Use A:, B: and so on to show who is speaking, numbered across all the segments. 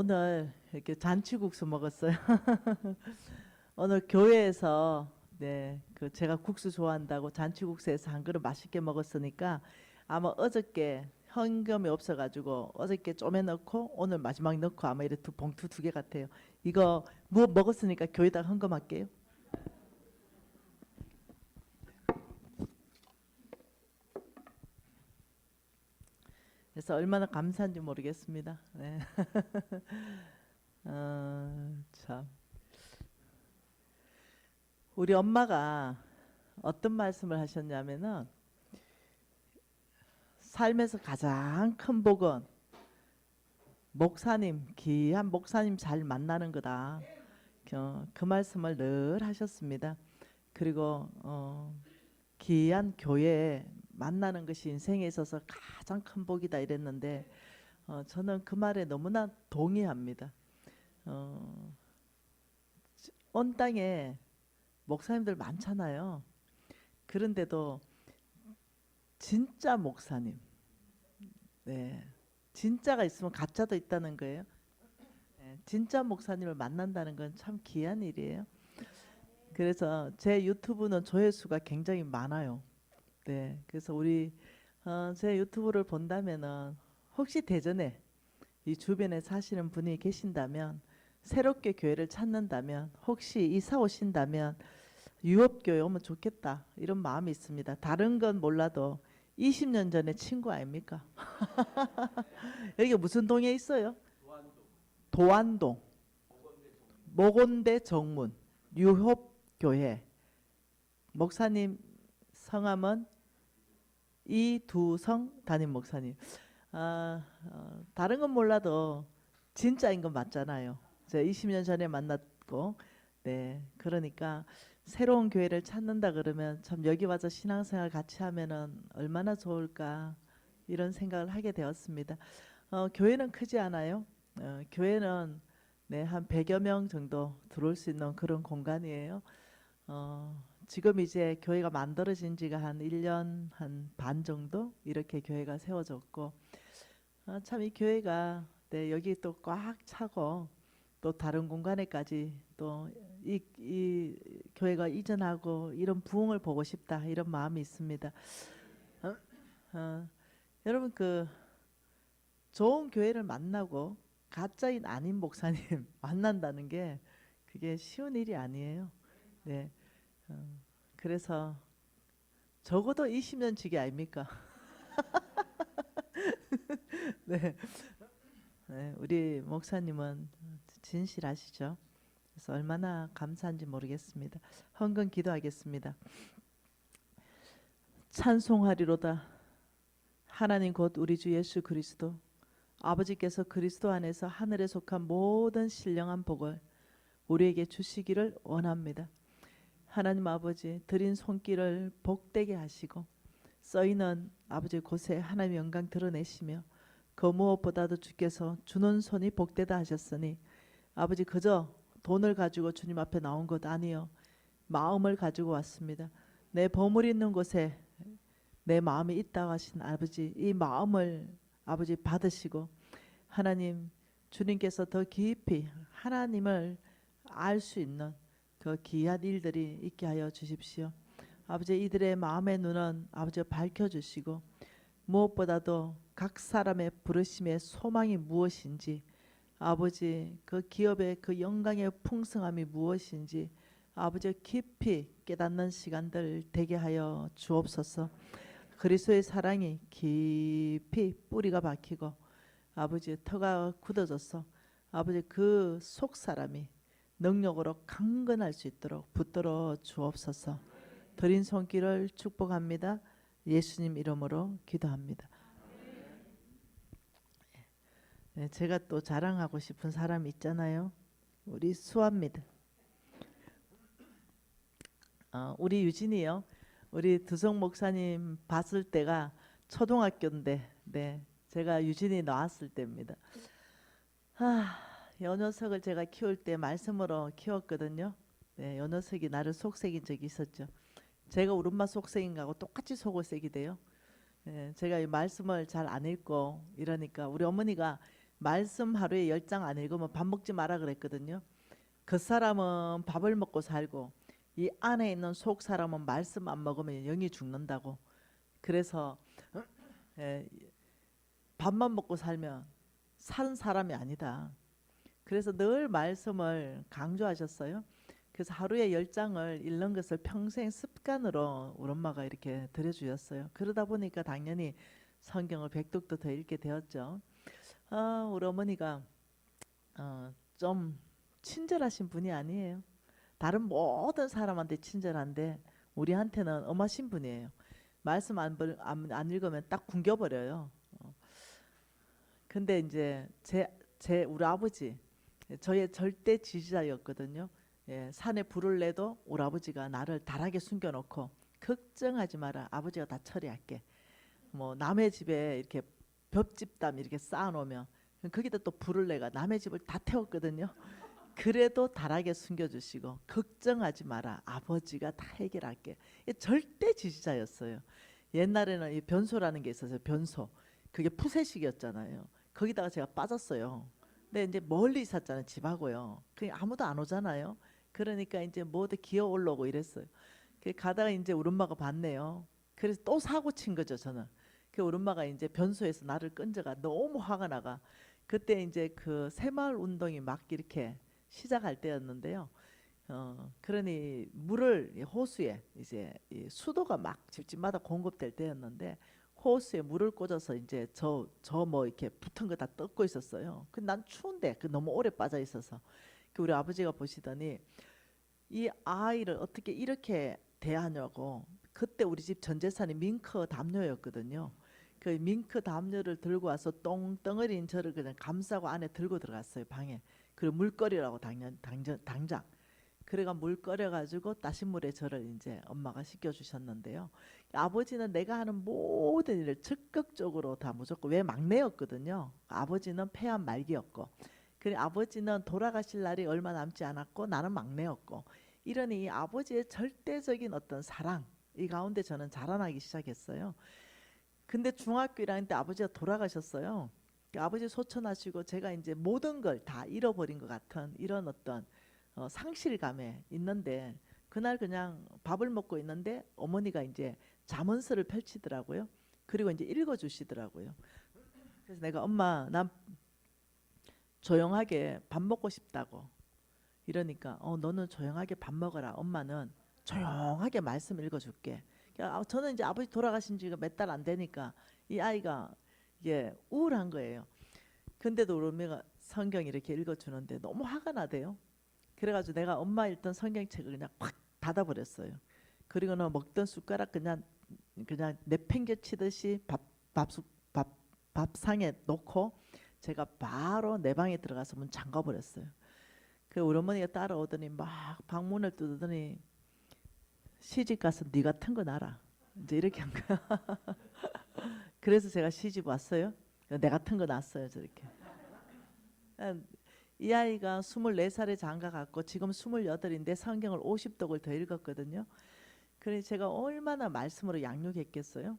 A: 오늘 이렇게 잔치국수 먹었어요. 오늘 교회에서 그 제가 국수 좋아한다고 잔치국수에서 한 그릇 맛있게 먹었으니까 아마 어저께 현금이 없어가지고 어저께 좀에 넣고 오늘 마지막 넣고 아마 이래 봉투 두 개 같아요. 이거 뭐 먹었으니까 교회에다 헌금할게요. 그래서 얼마나 감사한지 모르겠습니다. 네. 참. 우리 엄마가 어떤 말씀을 하셨냐면은 삶에서 가장 큰 복은 목사님, 귀한 목사님 잘 만나는 거다. 그 말씀을 늘 하셨습니다. 그리고 귀한 교회 만나는 것이 인생에 있어서 가장 큰 복이다 이랬는데 저는 그 말에 너무나 동의합니다. 어, 온 땅에 목사님들 많잖아요. 그런데도 진짜 목사님, 네, 진짜가 있으면 가짜도 있다는 거예요. 네, 진짜 목사님을 만난다는 건 참 귀한 일이에요. 그래서 제 유튜브는 조회수가 굉장히 많아요. 네, 그래서 우리 제 유튜브를 본다면은 혹시 대전에 이 주변에 사시는 분이 계신다면 새롭게 교회를 찾는다면 혹시 이사 오신다면 유업교회 오면 좋겠다 이런 마음이 있습니다. 다른 건 몰라도 20년 전에 친구 아닙니까? 여기 무슨 동에 있어요? 도안동, 모곤대 정문, 유협교회. 목사님 성함은 이두성 담임 목사님. 다른 건 몰라도 진짜인 건 맞잖아요. 제가 20년 전에 만났고, 네, 그러니까 새로운 교회를 찾는다 그러면 참 여기 와서 신앙생활 같이 하면은 얼마나 좋을까 이런 생각을 하게 되었습니다. 교회는 크지 않아요. 교회는 네, 한 100여 명 정도 들어올 수 있는 그런 공간이에요. 지금 이제 교회가 만들어진 지가 한 1년 한 반 정도 이렇게 교회가 세워졌고 참 이 교회가 네, 여기 또 꽉 차고 또 다른 공간에까지 또 이 교회가 이전하고 이런 부흥을 보고 싶다 이런 마음이 있습니다. 어, 여러분 그 좋은 교회를 만나고 가짜인 아닌 목사님 만난다는 게 그게 쉬운 일이 아니에요. 네, 그래서 적어도 20년 지기 아닙니까? 네, 네, 우리 목사님은 진실하시죠. 그래서 얼마나 감사한지 모르겠습니다. 헌금 기도하겠습니다. 찬송하리로다. 하나님 곧 우리 주 예수 그리스도 아버지께서 그리스도 안에서 하늘에 속한 모든 신령한 복을 우리에게 주시기를 원합니다. 하나님 아버지 드린 손길을 복되게 하시고 써있는 아버지 곳에 하나님의 영광 드러내시며 그 무엇보다도 주께서 주는 손이 복되다 하셨으니 아버지 그저 돈을 가지고 주님 앞에 나온 것 아니요 마음을 가지고 왔습니다. 내 보물 있는 곳에 내 마음이 있다고 하신 아버지 이 마음을 아버지 받으시고 하나님 주님께서 더 깊이 하나님을 알 수 있는 그 귀한 일들이 있게 하여 주십시오. 아버지 이들의 마음의 눈은 아버지 밝혀주시고 무엇보다도 각 사람의 부르심의 소망이 무엇인지 아버지 그 기업의 그 영광의 풍성함이 무엇인지 아버지 깊이 깨닫는 시간들 되게 하여 주옵소서. 그리스도의 사랑이 깊이 뿌리가 박히고 아버지 터가 굳어져서 아버지 그 속 사람이 능력으로 강건할 수 있도록 붙들어 주옵소서. 드린 손길을 축복합니다. 예수님 이름으로 기도합니다. 네, 제가 또 자랑하고 싶은 사람 있잖아요. 우리 수아입니다. 우리 유진이요. 우리 두성 목사님 봤을 때가 초등학교인데, 네, 제가 유진이 나왔을 때입니다. 요 녀석을 제가 키울 때 말씀으로 키웠거든요. 네, 요 녀석이 나를 속삭인 적이 있었죠. 제가 우리 엄마 속삭인 거하고 똑같이 속을 새기대요. 네, 제가 이 말씀을 잘 안 읽고 이러니까 우리 어머니가 말씀 하루에 10장 안 읽으면 밥 먹지 마라 그랬거든요. 그 사람은 밥을 먹고 살고 이 안에 있는 속 사람은 말씀 안 먹으면 영이 죽는다고. 그래서 예, 밥만 먹고 살면 사는 사람이 아니다. 그래서 늘 말씀을 강조하셨어요. 그래서 하루에 10장을 읽는 것을 평생 습관으로 우리 엄마가 이렇게 들여주셨어요. 그러다 보니까 당연히 성경을 백독도 더 읽게 되었죠. 우리 어머니가 좀 친절하신 분이 아니에요. 다른 모든 사람한테 친절한데 우리한테는 엄하신 분이에요. 말씀 안 읽으면 딱 굶겨버려요. 근데 이제 우리 아버지 저의 절대 지지자였거든요. 예, 산에 불을 내도 우리 아버지가 나를 달하게 숨겨놓고 걱정하지 마라. 아버지가 다 처리할게. 뭐 남의 집에 이렇게 볏짚담 이렇게 쌓아놓으면 거기다 또 불을 내가 남의 집을 다 태웠거든요. 그래도 달하게 숨겨주시고 걱정하지 마라. 아버지가 다 해결할게. 절대 지지자였어요. 옛날에는 이 변소라는 게 있었어요. 변소. 그게 푸세식이었잖아요. 거기다가 제가 빠졌어요. 근데 이제 멀리 있었잖아요. 집하고요. 그냥 아무도 안 오잖아요. 그러니까 이제 모두 기어 올라오고 이랬어요. 가다가 이제 우리 엄마가 봤네요. 그래서 또 사고 친 거죠, 저는. 그 우리 엄마가 이제 변소에서 나를 끈져가 너무 화가 나가. 그때 이제 그 새마을 운동이 막 이렇게 시작할 때였는데요. 그러니 물을 호수에 이제 이 수도가 막 집집마다 공급될 때였는데 호수에 물을 꽂아서 이제 저 뭐 이렇게 붙은 거 다 뜯고 있었어요. 근데 난 추운데 그 너무 오래 빠져 있어서 그 우리 아버지가 보시더니 이 아이를 어떻게 이렇게 대하냐고. 그때 우리 집 전 재산이 밍크 담요였거든요. 그 밍크 담요를 들고 와서 똥덩어리인 저를 그냥 감싸고 안에 들고 들어갔어요, 방에. 그리고 물거리라고 당장. 그래가 물 끓여가지고 따신 물에 저를 이제 엄마가 씻겨주셨는데요. 아버지는 내가 하는 모든 일을 적극적으로 다 무조건, 왜 막내였거든요. 아버지는 폐암 말기였고, 그래 아버지는 돌아가실 날이 얼마 남지 않았고 나는 막내였고, 이러니 이 아버지의 절대적인 어떤 사랑, 이 가운데 저는 자라나기 시작했어요. 근데 중학교 1학년 때 아버지가 돌아가셨어요. 아버지 소천하시고 제가 이제 모든 걸 다 잃어버린 것 같은 이런 어떤 상실감에 있는데, 그날 그냥 밥을 먹고 있는데 어머니가 이제 잠언서를 펼치더라고요. 그리고 이제 읽어주시더라고요. 그래서 내가 엄마 난 조용하게 밥 먹고 싶다고 이러니까 너는 조용하게 밥 먹어라. 엄마는 조용하게 말씀 읽어줄게. 저는 이제 아버지 돌아가신 지가 몇 달 안 되니까 이 아이가 이게 우울한 거예요. 근데도 우리 어머니가 성경 이렇게 읽어주는데 너무 화가 나대요. 그래가지고 내가 엄마 읽던 성경책을 그냥 확 닫아버렸어요. 그리고는 먹던 숟가락 그냥 내팽개치듯이 밥상에 놓고 제가 바로 내 방에 들어가서 문 잠가버렸어요. 그 우리 어머니가 따라오더니 막 방문을 뚫더니 시집 가서 네 같은 거 놔라. 이제 이렇게 한 거야. 그래서 제가 시집 왔어요. 내 같은 거 놨어요, 저렇게. 이 아이가 24살에 장가 갔고 지금 28인데 성경을 50독을 더 읽었거든요. 그래서 제가 얼마나 말씀으로 양육했겠어요.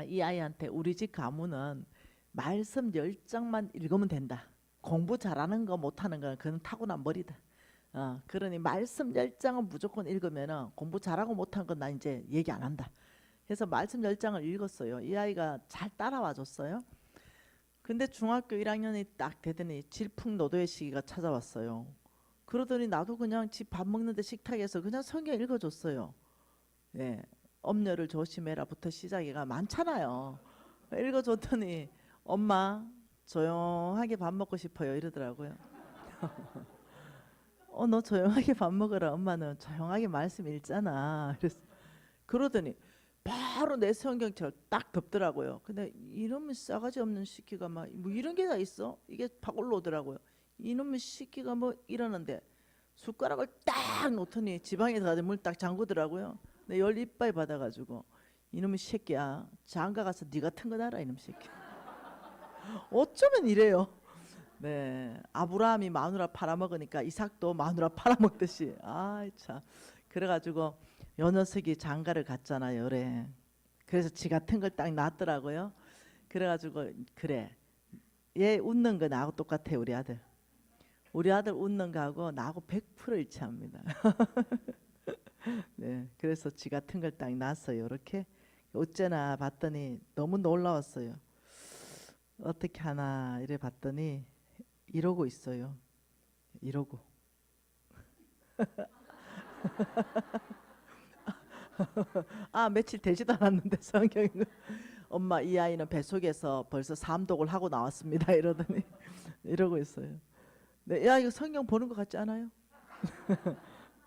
A: 이 아이한테 우리 집 가문은 말씀 10장만 읽으면 된다. 공부 잘하는 거 못하는 건 그건 타고난 머리다. 그러니 말씀 10장은 무조건 읽으면 공부 잘하고 못한 건 나 이제 얘기 안 한다. 그래서 말씀 10장을 읽었어요. 이 아이가 잘 따라와 줬어요. 근데 중학교 1학년이 딱 되더니 질풍노도의 시기가 찾아왔어요. 그러더니 나도 그냥 집 밥 먹는데 식탁에서 그냥 성경 읽어줬어요. 예, 엄녀를 조심해라부터 시작이가 많잖아요. 읽어줬더니 엄마 조용하게 밥 먹고 싶어요 이러더라고요. 너 조용하게 밥 먹어라. 엄마는 조용하게 말씀 읽잖아. 그러더니 바로 내 성경책을 딱 덮더라고요. 근데 이놈의 싸가지 없는 시끼가 막 뭐 이런 게 다 있어? 이게 팍 올라오더라고요. 이놈의 시끼가 뭐 이러는데 숟가락을 딱 놓더니 지방에 가서 물 딱 잠그더라고요. 내 열 이빨 받아가지고 이놈의 새끼야 장가 가서 네 같은 거 알아 이놈 새끼. 어쩌면 이래요. 네, 아브라함이 마누라 팔아먹으니까 이삭도 마누라 팔아먹듯이 아이 참. 그래가지고 요 녀석이 장가를 갔잖아요. 그래. 그래서 지 같은 걸 딱 놨더라고요. 그래가지고 그래 얘 웃는 거 나하고 똑같아 우리 아들. 우리 아들 웃는 거하고 나하고 100% 일치합니다. 네, 그래서 지 같은 걸 딱 놨어요. 이렇게 어째나 봤더니 너무 놀라웠어요. 어떻게 하나 이래 봤더니 이러고 있어요. 이러고. 아 며칠 되지도 않았는데 성경이 엄마 이 아이는 뱃속에서 벌써 삼독을 하고 나왔습니다. 이러더니 이러고 있어요. 네, 야 이거 성경 보는 것 같지 않아요?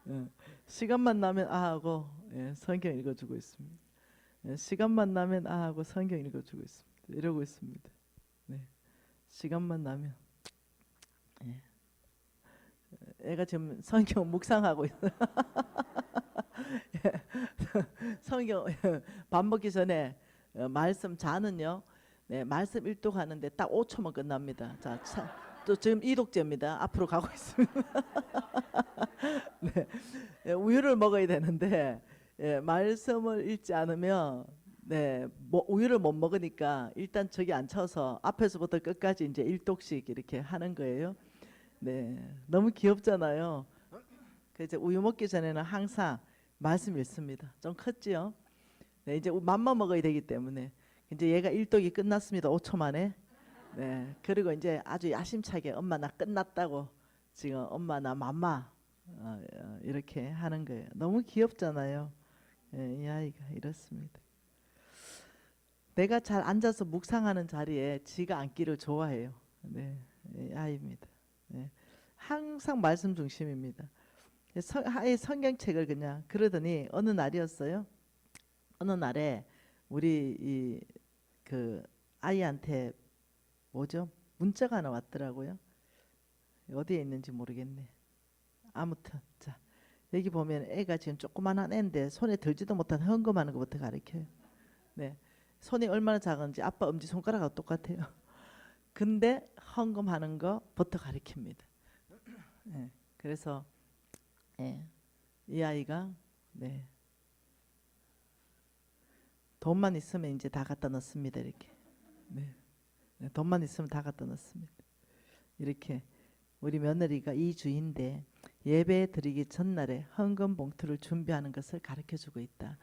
A: 예, 시간만 나면 아 하고 예, 성경 읽어주고 있습니다. 예, 시간만 나면 아 하고 성경 읽어주고 있습니다. 이러고 있습니다. 네, 시간만 나면 예. 애가 지금 성경 묵상하고 있어요. 성경 밥 먹기 전에 말씀 자는요. 네, 말씀 일독하는데 딱 5초만 끝납니다. 자, 또 지금 이독제입니다. 앞으로 가고 있습니다. 네, 예, 우유를 먹어야 되는데 예, 말씀을 읽지 않으면 네, 뭐 우유를 못 먹으니까 일단 저기 앉혀서 앞에서부터 끝까지 이제 일독씩 이렇게 하는 거예요. 네, 너무 귀엽잖아요. 그래서 우유 먹기 전에는 항상 말씀 읽습니다. 좀 컸지요? 네, 이제 맘만 먹어야 되기 때문에 이제 얘가 일독이 끝났습니다. 5초 만에. 네, 그리고 이제 아주 야심차게 엄마 나 끝났다고 지금 엄마 나 맘마 이렇게 하는 거예요. 너무 귀엽잖아요. 예, 이 아이가 이렇습니다. 내가 잘 앉아서 묵상하는 자리에 지가 앉기를 좋아해요. 네, 이 아이입니다. 네, 항상 말씀 중심입니다. 아예 성경책을 그냥 그러더니 어느 날이었어요. 어느 날에 우리 이 그 아이한테 뭐죠? 문자가 하나 왔더라고요. 어디에 있는지 모르겠네. 아무튼 자 여기 보면 애가 지금 조그만한 애인데 손에 들지도 못한 헌금하는 것부터 가르쳐요. 네, 손이 얼마나 작은지 아빠 엄지 손가락하고 똑같아요. 근데 헌금하는 거부터 가르칩니다. 네, 그래서 예, 이 아이가 네, 돈만 있으면 이제 다 갖다 넣습니다. 이렇게. 네, 네, 돈만 있으면 다 갖다 넣습니다. 이렇게 우리 며느리가 이 주인데 예배 드리기 전날에 헌금 봉투를 준비하는 것을 가르쳐 주고 있다.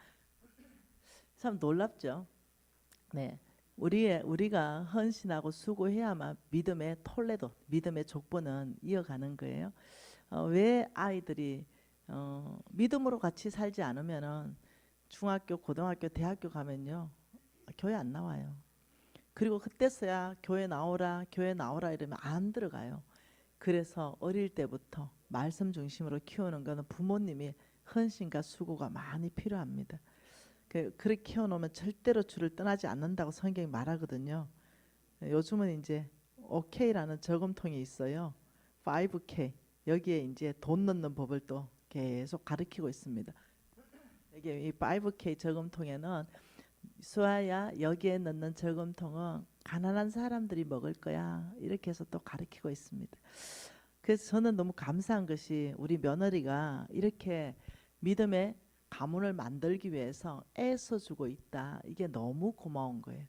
A: 참 놀랍죠? 네. 우리가 헌신하고 수고해야만 믿음의 톨레도, 믿음의 족보는 이어가는 거예요. 왜 아이들이 믿음으로 같이 살지 않으면은 중학교, 고등학교, 대학교 가면요. 교회 안 나와요. 그리고 그때서야 교회 나오라 이러면 안 들어가요. 그래서 어릴 때부터 말씀 중심으로 키우는 거는 부모님이 헌신과 수고가 많이 필요합니다. 그렇게 키워놓으면 절대로 주를 떠나지 않는다고 성경이 말하거든요. 요즘은 이제 OK라는 저금통이 있어요. 5K 여기에 이제 돈 넣는 법을 또 계속 가르치고 있습니다. 이게 이 5K 저금통에는 수아야 여기에 넣는 저금통은 가난한 사람들이 먹을 거야 이렇게 해서 또 가르치고 있습니다. 그래서 저는 너무 감사한 것이 우리 며느리가 이렇게 믿음의 가문을 만들기 위해서 애써주고 있다. 이게 너무 고마운 거예요.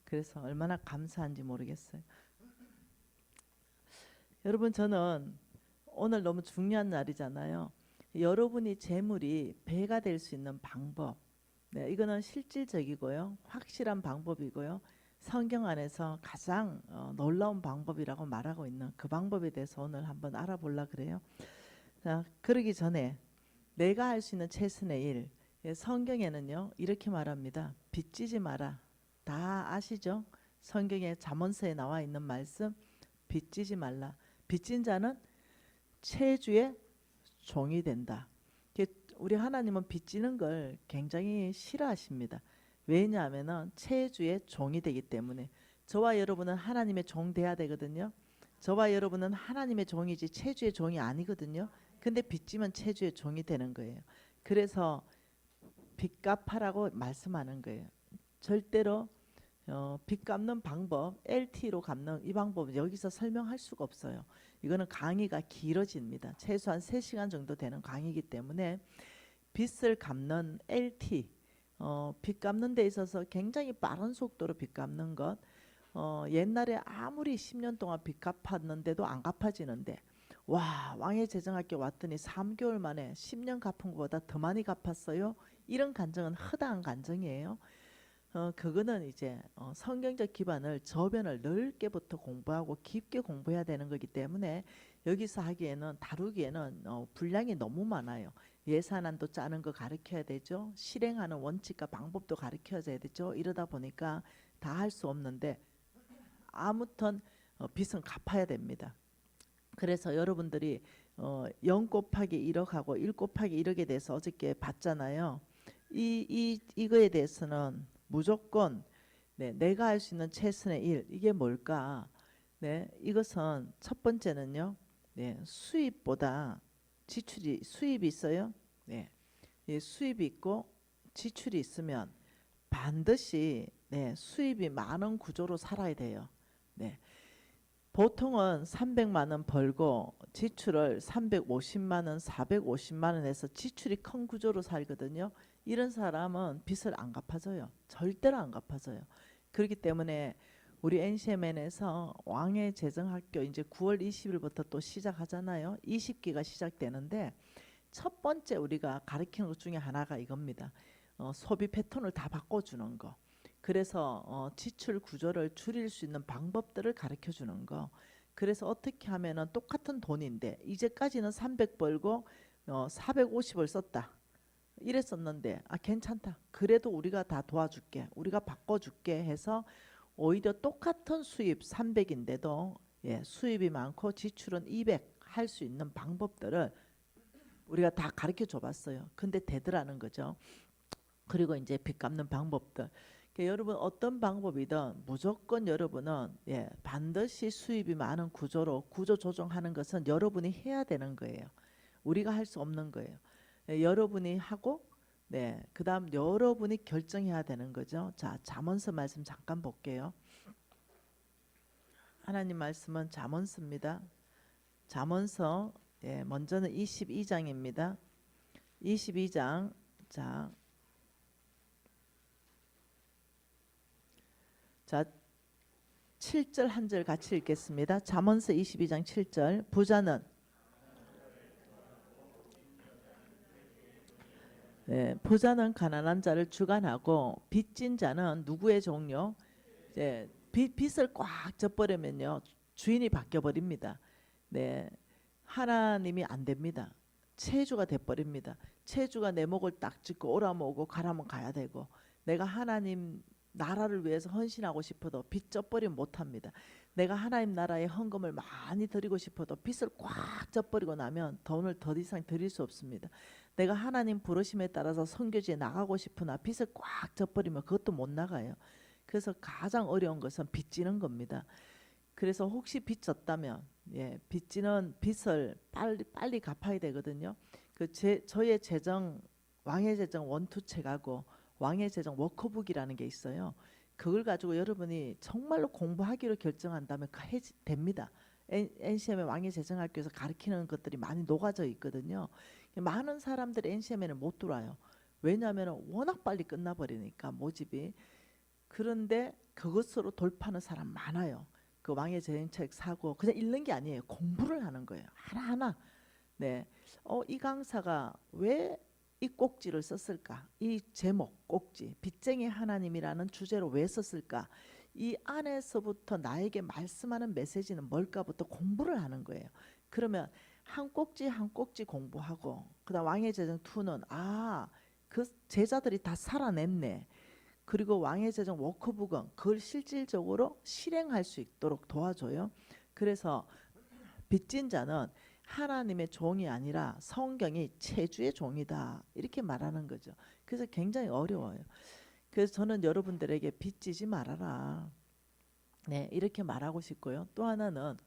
A: 그래서 얼마나 감사한지 모르겠어요. 여러분 저는 오늘 너무 중요한 날이잖아요. 여러분이 재물이 배가 될 수 있는 방법. 네, 이거는 실질적이고요. 확실한 방법이고요. 성경 안에서 가장 놀라운 방법이라고 말하고 있는 그 방법에 대해서 오늘 한번 알아보려 그래요. 자, 그러기 전에 내가 할 수 있는 최선의 일. 예, 성경에는요 이렇게 말합니다. 빚지지 마라. 다 아시죠? 성경에 잠언서에 나와 있는 말씀 빚지지 말라. 빚진 자는 체주의 종이 된다. 우리 하나님은 빚지는 걸 굉장히 싫어하십니다. 왜냐하면 체주의 종이 되기 때문에. 저와 여러분은 하나님의 종 돼야 되거든요. 저와 여러분은 하나님의 종이지 체주의 종이 아니거든요. 근데 빚지면 체주의 종이 되는 거예요. 그래서 빚 갚아라고 말씀하는 거예요. 절대로 빚 갚는 방법, LT로 갚는 이 방법은 여기서 설명할 수가 없어요. 이거는 강의가 길어집니다. 최소한 3시간 정도 되는 강의이기 때문에 빚을 갚는 LT, 빚 갚는 데 있어서 굉장히 빠른 속도로 빚 갚는 것, 옛날에 아무리 10년 동안 빚 갚았는데도 안 갚아지는데 와 왕의 재정학교 왔더니 3개월 만에 10년 갚은 것보다 더 많이 갚았어요. 이런 간증은 허다한 간증이에요. 그거는 이제 성경적 기반을 저변을 넓게부터 공부하고 깊게 공부해야 되는 거기 때문에 여기서 하기에는 다루기에는 분량이 너무 많아요. 예산안도 짜는 거 가르쳐야 되죠. 실행하는 원칙과 방법도 가르쳐야 되죠. 이러다 보니까 다 할 수 없는데 아무튼 빚은 갚아야 됩니다. 그래서 여러분들이 0 곱하기 1억하고 1 곱하기 1억에 대해서 어저께 봤잖아요. 이거에 대해서는 무조건 네, 내가 할 수 있는 최선의 일 이게 뭘까? 네, 이것은 첫 번째는요. 네, 수입보다 지출이 수입이 있어요. 네, 예, 수입이 있고 지출이 있으면 반드시 네, 수입이 많은 구조로 살아야 돼요. 네. 보통은 300만 원 벌고 지출을 350만 원, 450만 원 해서 지출이 큰 구조로 살거든요. 이런 사람은 빚을 안 갚아줘요. 절대로 안 갚아줘요. 그렇기 때문에 우리 NCMN에서 왕의 재정학교 이제 9월 20일부터 또 시작하잖아요. 20기가 시작되는데 첫 번째 우리가 가르치는 것 중에 하나가 이겁니다. 소비 패턴을 다 바꿔주는 거. 그래서 지출 구조를 줄일 수 있는 방법들을 가르쳐 주는 거. 그래서 어떻게 하면은 똑같은 돈인데 이제까지는 300 벌고 450을 썼다. 이랬었는데 괜찮다. 그래도 우리가 다 도와줄게. 우리가 바꿔줄게 해서 오히려 똑같은 수입 300인데도 예, 수입이 많고 지출은 200 할 수 있는 방법들을 우리가 다 가르쳐 줘봤어요. 근데 되더라는 거죠. 그리고 이제 빚 갚는 방법들. 그러니까 여러분 어떤 방법이든 무조건 여러분은 예, 반드시 수입이 많은 구조로 구조 조정하는 것은 여러분이 해야 되는 거예요. 우리가 할 수 없는 거예요. 예, 여러분이 하고 네, 그다음 여러분이 결정해야 되는 거죠. 자, 잠언서 말씀 잠깐 볼게요. 하나님 말씀은 잠언서입니다. 잠언서 예, 먼저는 22장입니다. 22장 자 7절 한 절 같이 읽겠습니다. 잠언서 22장 7절 부자는 네, 부자는 가난한 자를 주관하고 빚진 자는 누구의 종료? 이제 빚을 꽉 져버리면요 주인이 바뀌어 버립니다. 네, 하나님이 안 됩니다. 체주가 돼 버립니다. 체주가 내 목을 딱 짚고 오라면 오고 가라면 가야 되고 내가 하나님 나라를 위해서 헌신하고 싶어도 빚 져버리면 못합니다. 내가 하나님 나라에 헌금을 많이 드리고 싶어도 빚을 꽉 져버리고 나면 돈을 더 이상 드릴 수 없습니다. 내가 하나님 부르심에 따라서 선교지에 나가고 싶으나 빚을 꽉 져버리면 그것도 못 나가요. 그래서 가장 어려운 것은 빚지는 겁니다. 그래서 혹시 빚 졌다면 예, 빚지는 빚을 빨리 갚아야 되거든요. 저의 재정 왕의 재정 원투책하고 왕의 재정 워커북이라는 게 있어요. 그걸 가지고 여러분이 정말로 공부하기로 결정한다면 됩니다. NCM의 왕의 재정학교에서 가르치는 것들이 많이 녹아져 있거든요. 많은 사람들이 NCM에는 못 들어와요. 왜냐하면 워낙 빨리 끝나버리니까 모집이. 그런데 그것으로 돌파하는 사람 많아요. 그 왕의 재정책 사고 그냥 읽는 게 아니에요. 공부를 하는 거예요. 하나하나. 네. 이 강사가 왜 이 꼭지를 썼을까? 이 제목 꼭지 빚쟁이 하나님이라는 주제로 왜 썼을까? 이 안에서부터 나에게 말씀하는 메시지는 뭘까부터 공부를 하는 거예요. 그러면 한 꼭지 한 꼭지 공부하고 그다음 왕의 재정 2는 그 제자들이 다 살아냈네. 그리고 왕의 재정 워크북은 그걸 실질적으로 실행할 수 있도록 도와줘요. 그래서 빚진 자는 하나님의 종이 아니라 성경이 체주의 종이다 이렇게 말하는 거죠. 그래서 굉장히 어려워요. 그래서 저는 여러분들에게 빚지지 말아라 네 이렇게 말하고 싶고요. 또 하나는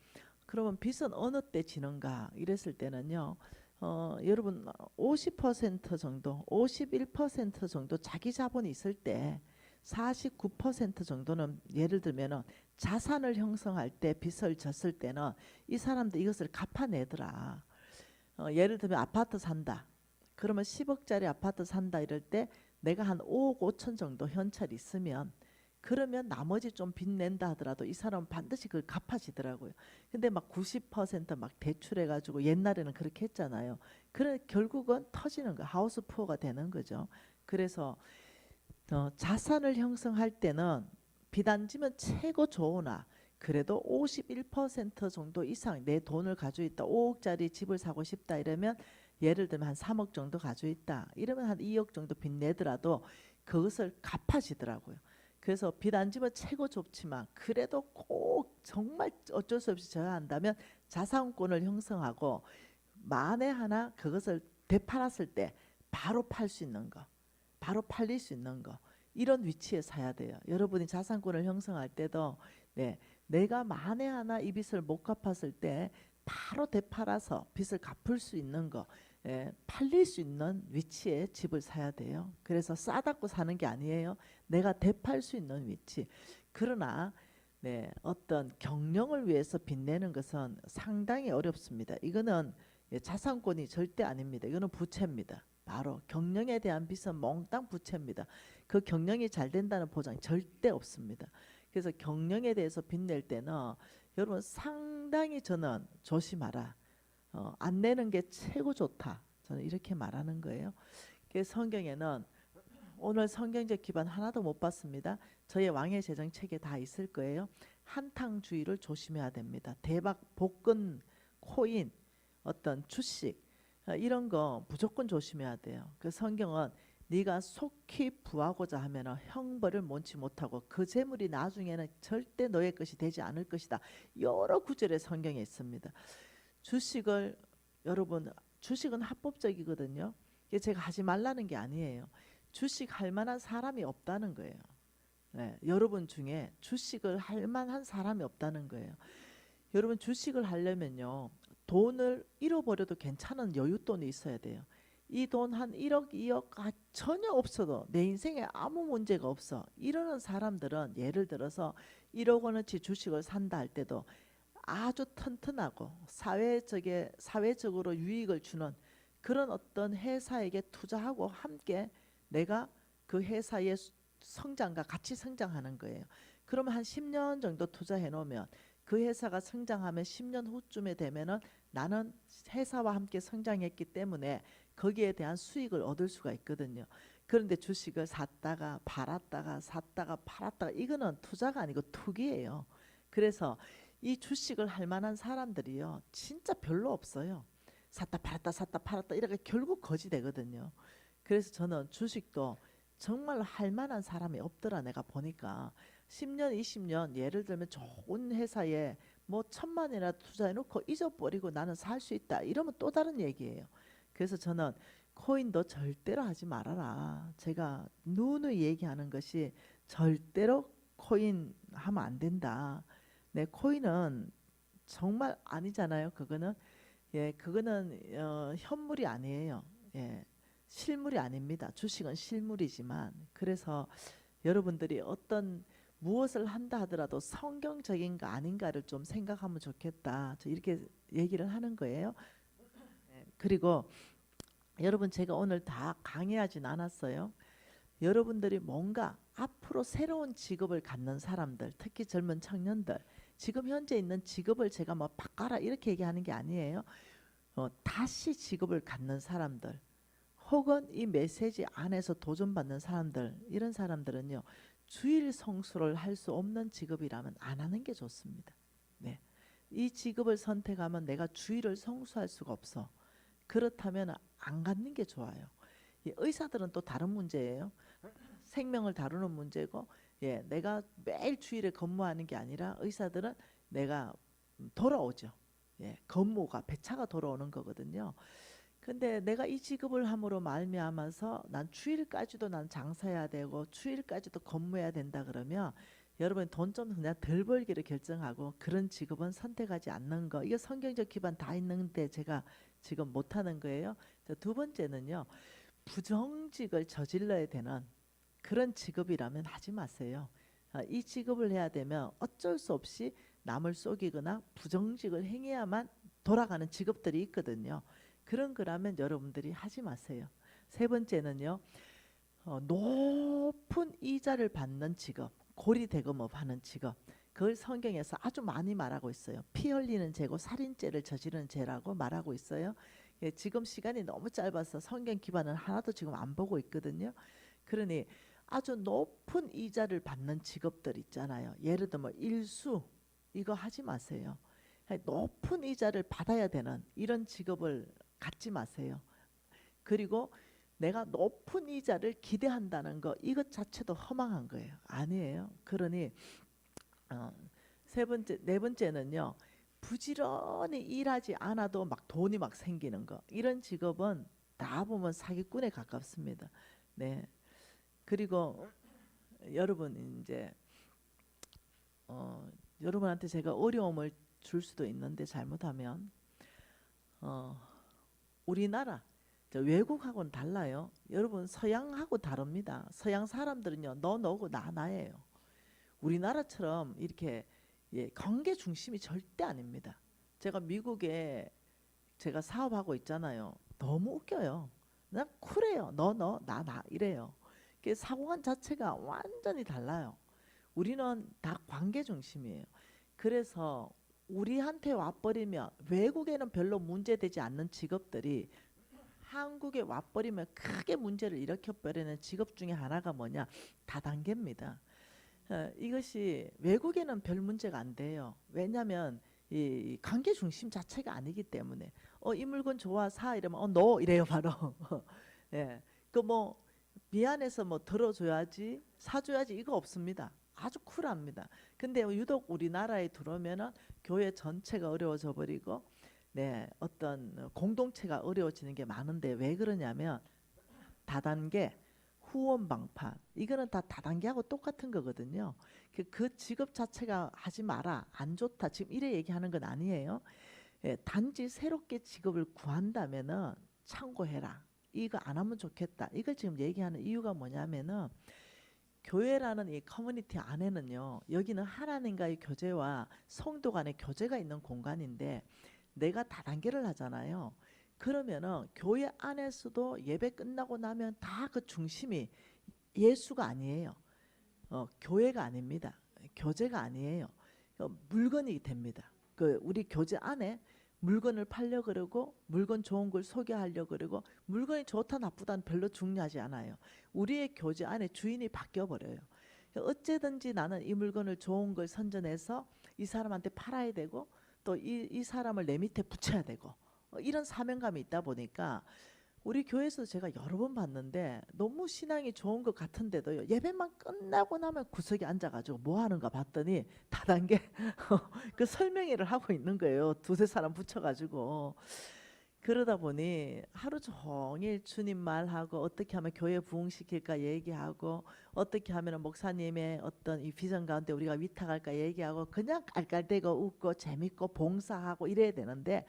A: 그러면 빚은 어느 때 지는가 이랬을 때는요 여러분 50% 정도 51% 정도 자기 자본이 있을 때 49% 정도는 예를 들면은 자산을 형성할 때 빚을 졌을 때는 이 사람들 이것을 갚아내더라. 예를 들면 아파트 산다. 그러면 10억짜리 아파트 산다 이럴 때 내가 한 5억 5천 정도 현찰 있으면 그러면 나머지 좀 빚낸다 하더라도 이 사람은 반드시 그걸 갚아지더라고요. 근데 막 90%막 대출해가지고 옛날에는 그렇게 했잖아요. 그래 결국은 터지는 거, 하우스 푸어가 되는 거죠. 그래서 자산을 형성할 때는 비단지면 최고 좋으나 그래도 51% 정도 이상 내 돈을 가지고 있다. 5억짜리 집을 사고 싶다 이러면 예를 들면 한 3억 정도 가지고 있다. 이러면 한 2억 정도 빚 내더라도 그것을 갚아지더라고요. 그래서 비단지면 최고 좋지만 그래도 꼭 정말 어쩔 수 없이 져야 한다면 자산권을 형성하고 만에 하나 그것을 되팔았을 때 바로 팔 수 있는 거. 바로 팔릴 수 있는 거 이런 위치에 사야 돼요. 여러분이 자산권을 형성할 때도 네, 내가 만에 하나 이 빚을 못 갚았을 때 바로 되팔아서 빚을 갚을 수 있는 거 팔릴 수 있는 위치에 집을 사야 돼요. 그래서 싸다고 사는 게 아니에요. 내가 되팔 수 있는 위치. 그러나 네, 어떤 경영을 위해서 빚내는 것은 상당히 어렵습니다. 이거는 자산권이 절대 아닙니다. 이거는 부채입니다. 바로 경영에 대한 빚은 몽땅 부채입니다. 그 경영이 잘 된다는 보장이 절대 없습니다. 그래서 경영에 대해서 빚낼 때는 여러분 상당히 저는 조심하라. 안 내는 게 최고 좋다. 저는 이렇게 말하는 거예요. 그래서 성경에는 오늘 성경적 기반 하나도 못 봤습니다. 저의 왕의 재정 책에 다 있을 거예요. 한탕주의를 조심해야 됩니다. 대박, 복근, 코인, 어떤 주식 이런 거 무조건 조심해야 돼요. 그 성경은 네가 속히 부하고자 하면 형벌을 면치 못하고 그 재물이 나중에는 절대 너의 것이 되지 않을 것이다. 여러 구절의 성경에 있습니다. 주식을 여러분 주식은 합법적이거든요. 이게 제가 하지 말라는 게 아니에요. 주식 할 만한 사람이 없다는 거예요. 네, 여러분 중에 주식을 할 만한 사람이 없다는 거예요. 여러분 주식을 하려면요. 돈을 잃어버려도 괜찮은 여윳돈이 있어야 돼요. 이 돈 한 1억, 2억 전혀 없어도 내 인생에 아무 문제가 없어. 이러는 사람들은 예를 들어서 1억 원어치 주식을 산다 할 때도 아주 튼튼하고 사회적으로 유익을 주는 그런 어떤 회사에게 투자하고 함께 내가 그 회사의 성장과 같이 성장하는 거예요. 그러면 한 10년 정도 투자해 놓으면 그 회사가 성장하면 10년 후쯤에 되면은 나는 회사와 함께 성장했기 때문에 거기에 대한 수익을 얻을 수가 있거든요. 그런데 주식을 샀다가 팔았다가 샀다가 팔았다가 이거는 투자가 아니고 투기예요. 그래서 이 주식을 할 만한 사람들이요 진짜 별로 없어요. 샀다 팔았다 샀다 팔았다 이렇게 결국 거지 되거든요. 그래서 저는 주식도 정말 할 만한 사람이 없더라. 내가 보니까 10년 20년 예를 들면 좋은 회사에 뭐 1,000만이나 투자해 놓고 잊어버리고 나는 살 수 있다 이러면 또 다른 얘기예요. 그래서 저는 코인도 절대로 하지 말아라. 제가 누누이 얘기하는 것이 절대로 코인 하면 안 된다. 네, 코인은 정말 아니잖아요. 그거는 그거는 현물이 아니에요. 예, 실물이 아닙니다. 주식은 실물이지만 그래서 여러분들이 어떤 무엇을 한다 하더라도 성경적인가 아닌가를 좀 생각하면 좋겠다. 저 이렇게 얘기를 하는 거예요. 그리고 여러분 제가 오늘 다 강의하진 않았어요. 여러분들이 뭔가 앞으로 새로운 직업을 갖는 사람들, 특히 젊은 청년들, 지금 현재 있는 직업을 제가 뭐 바꿔라 이렇게 얘기하는 게 아니에요. 다시 직업을 갖는 사람들, 혹은 이 메시지 안에서 도전받는 사람들, 이런 사람들은요, 주일 성수를 할 수 없는 직업이라면 안 하는 게 좋습니다. 네. 이 직업을 선택하면 내가 주일을 성수할 수가 없어. 그렇다면 안 갖는 게 좋아요. 의사들은 또 다른 문제예요. 생명을 다루는 문제고, 내가 매일 주일에 근무하는 게 아니라 의사들은 내가 돌아오죠. 근무가 배차가 돌아오는 거거든요. 근데 내가 이 직업을 함으로 말미암아서 난 주일까지도 난 장사해야 되고 주일까지도 근무해야 된다 그러면 여러분 돈 좀 그냥 덜 벌기를 결정하고 그런 직업은 선택하지 않는 거. 이거 성경적 기반 다 있는데 제가 지금 못하는 거예요. 두 번째는요. 부정직을 저질러야 되는 그런 직업이라면 하지 마세요. 이 직업을 해야 되면 어쩔 수 없이 남을 속이거나 부정직을 행해야만 돌아가는 직업들이 있거든요. 그런 거라면 여러분들이 하지 마세요. 세 번째는요. 높은 이자를 받는 직업. 고리대금업 하는 직업, 그걸 성경에서 아주 많이 말하고 있어요. 피 흘리는 죄고 살인죄를 저지르는 죄라고 말하고 있어요. 예, 지금 시간이 너무 짧아서 성경 기반은 하나도 지금 안 보고 있거든요. 그러니 아주 높은 이자를 받는 직업들 있잖아요. 예를 들면 일수, 이거 하지 마세요. 높은 이자를 받아야 되는 이런 직업을 갖지 마세요. 그리고 내가 높은 이자를 기대한다는 거, 이것 자체도 허망한 거예요. 아니에요. 그러니 세 번째, 네 번째는요. 부지런히 일하지 않아도 막 돈이 막 생기는 거. 이런 직업은 다 보면 사기꾼에 가깝습니다. 네. 그리고 여러분 이제 여러분한테 제가 어려움을 줄 수도 있는데 잘못하면 우리나라 외국하고는 달라요. 여러분 서양하고 다릅니다. 서양 사람들은요 너 너고 나 나예요. 우리나라처럼 이렇게 관계 중심이 절대 아닙니다. 제가 미국에 제가 사업하고 있잖아요. 너무 웃겨요. 난 쿨해요. 너 너 나 나 이래요. 사고관 자체가 완전히 달라요. 우리는 다 관계 중심이에요. 그래서 우리한테 와버리면 외국에는 별로 문제되지 않는 직업들이 한국에 와버리면 크게 문제를 일으켜버리는 직업 중에 하나가 뭐냐? 다단계입니다. 이것이 외국에는 별 문제가 안 돼요. 왜냐하면 이 관계 중심 자체가 아니기 때문에 이 물건 좋아 사 이러면 너 이래요 바로. 예, 그 뭐 미안해서 뭐 들어줘야지 사줘야지 이거 없습니다. 아주 쿨합니다. 근데 유독 우리나라에 들어오면은 교회 전체가 어려워져 버리고 네 어떤 공동체가 어려워지는 게 많은데 왜 그러냐면 다단계 후원 방판 이거는 다 다단계하고 똑같은 거거든요. 그 직업 자체가 하지 마라 안 좋다 지금 이래 얘기하는 건 아니에요. 예, 단지 새롭게 직업을 구한다면은 참고해라. 이거 안 하면 좋겠다. 이걸 지금 얘기하는 이유가 뭐냐면은 교회라는 이 커뮤니티 안에는요. 여기는 하나님과의 교제와 성도 간의 교제가 있는 공간인데 내가 다단계를 하잖아요. 그러면은 교회 안에서도 예배 끝나고 나면 다 그 중심이 예수가 아니에요. 교회가 아닙니다. 교제가 아니에요. 물건이 됩니다. 그 우리 교제 안에 물건을 팔려 그러고 물건 좋은 걸 소개하려 그러고 물건이 좋다 나쁘다는 별로 중요하지 않아요. 우리의 교제 안에 주인이 바뀌어 버려요. 어째든지 나는 이 물건을 좋은 걸 선전해서 이 사람한테 팔아야 되고 또 이 사람을 내 밑에 붙여야 되고 이런 사명감이 있다 보니까 우리 교회에서 제가 여러 번 봤는데 너무 신앙이 좋은 것 같은데도요. 예배만 끝나고 나면 구석에 앉아가지고 뭐 하는가 봤더니 다단계 그 설명회를 하고 있는 거예요. 두세 사람 붙여가지고. 그러다 보니 하루 종일 주님 말하고 어떻게 하면 교회 부흥시킬까 얘기하고 어떻게 하면 목사님의 어떤 이 비전 가운데 우리가 위탁할까 얘기하고 그냥 깔깔대고 웃고 재밌고 봉사하고 이래야 되는데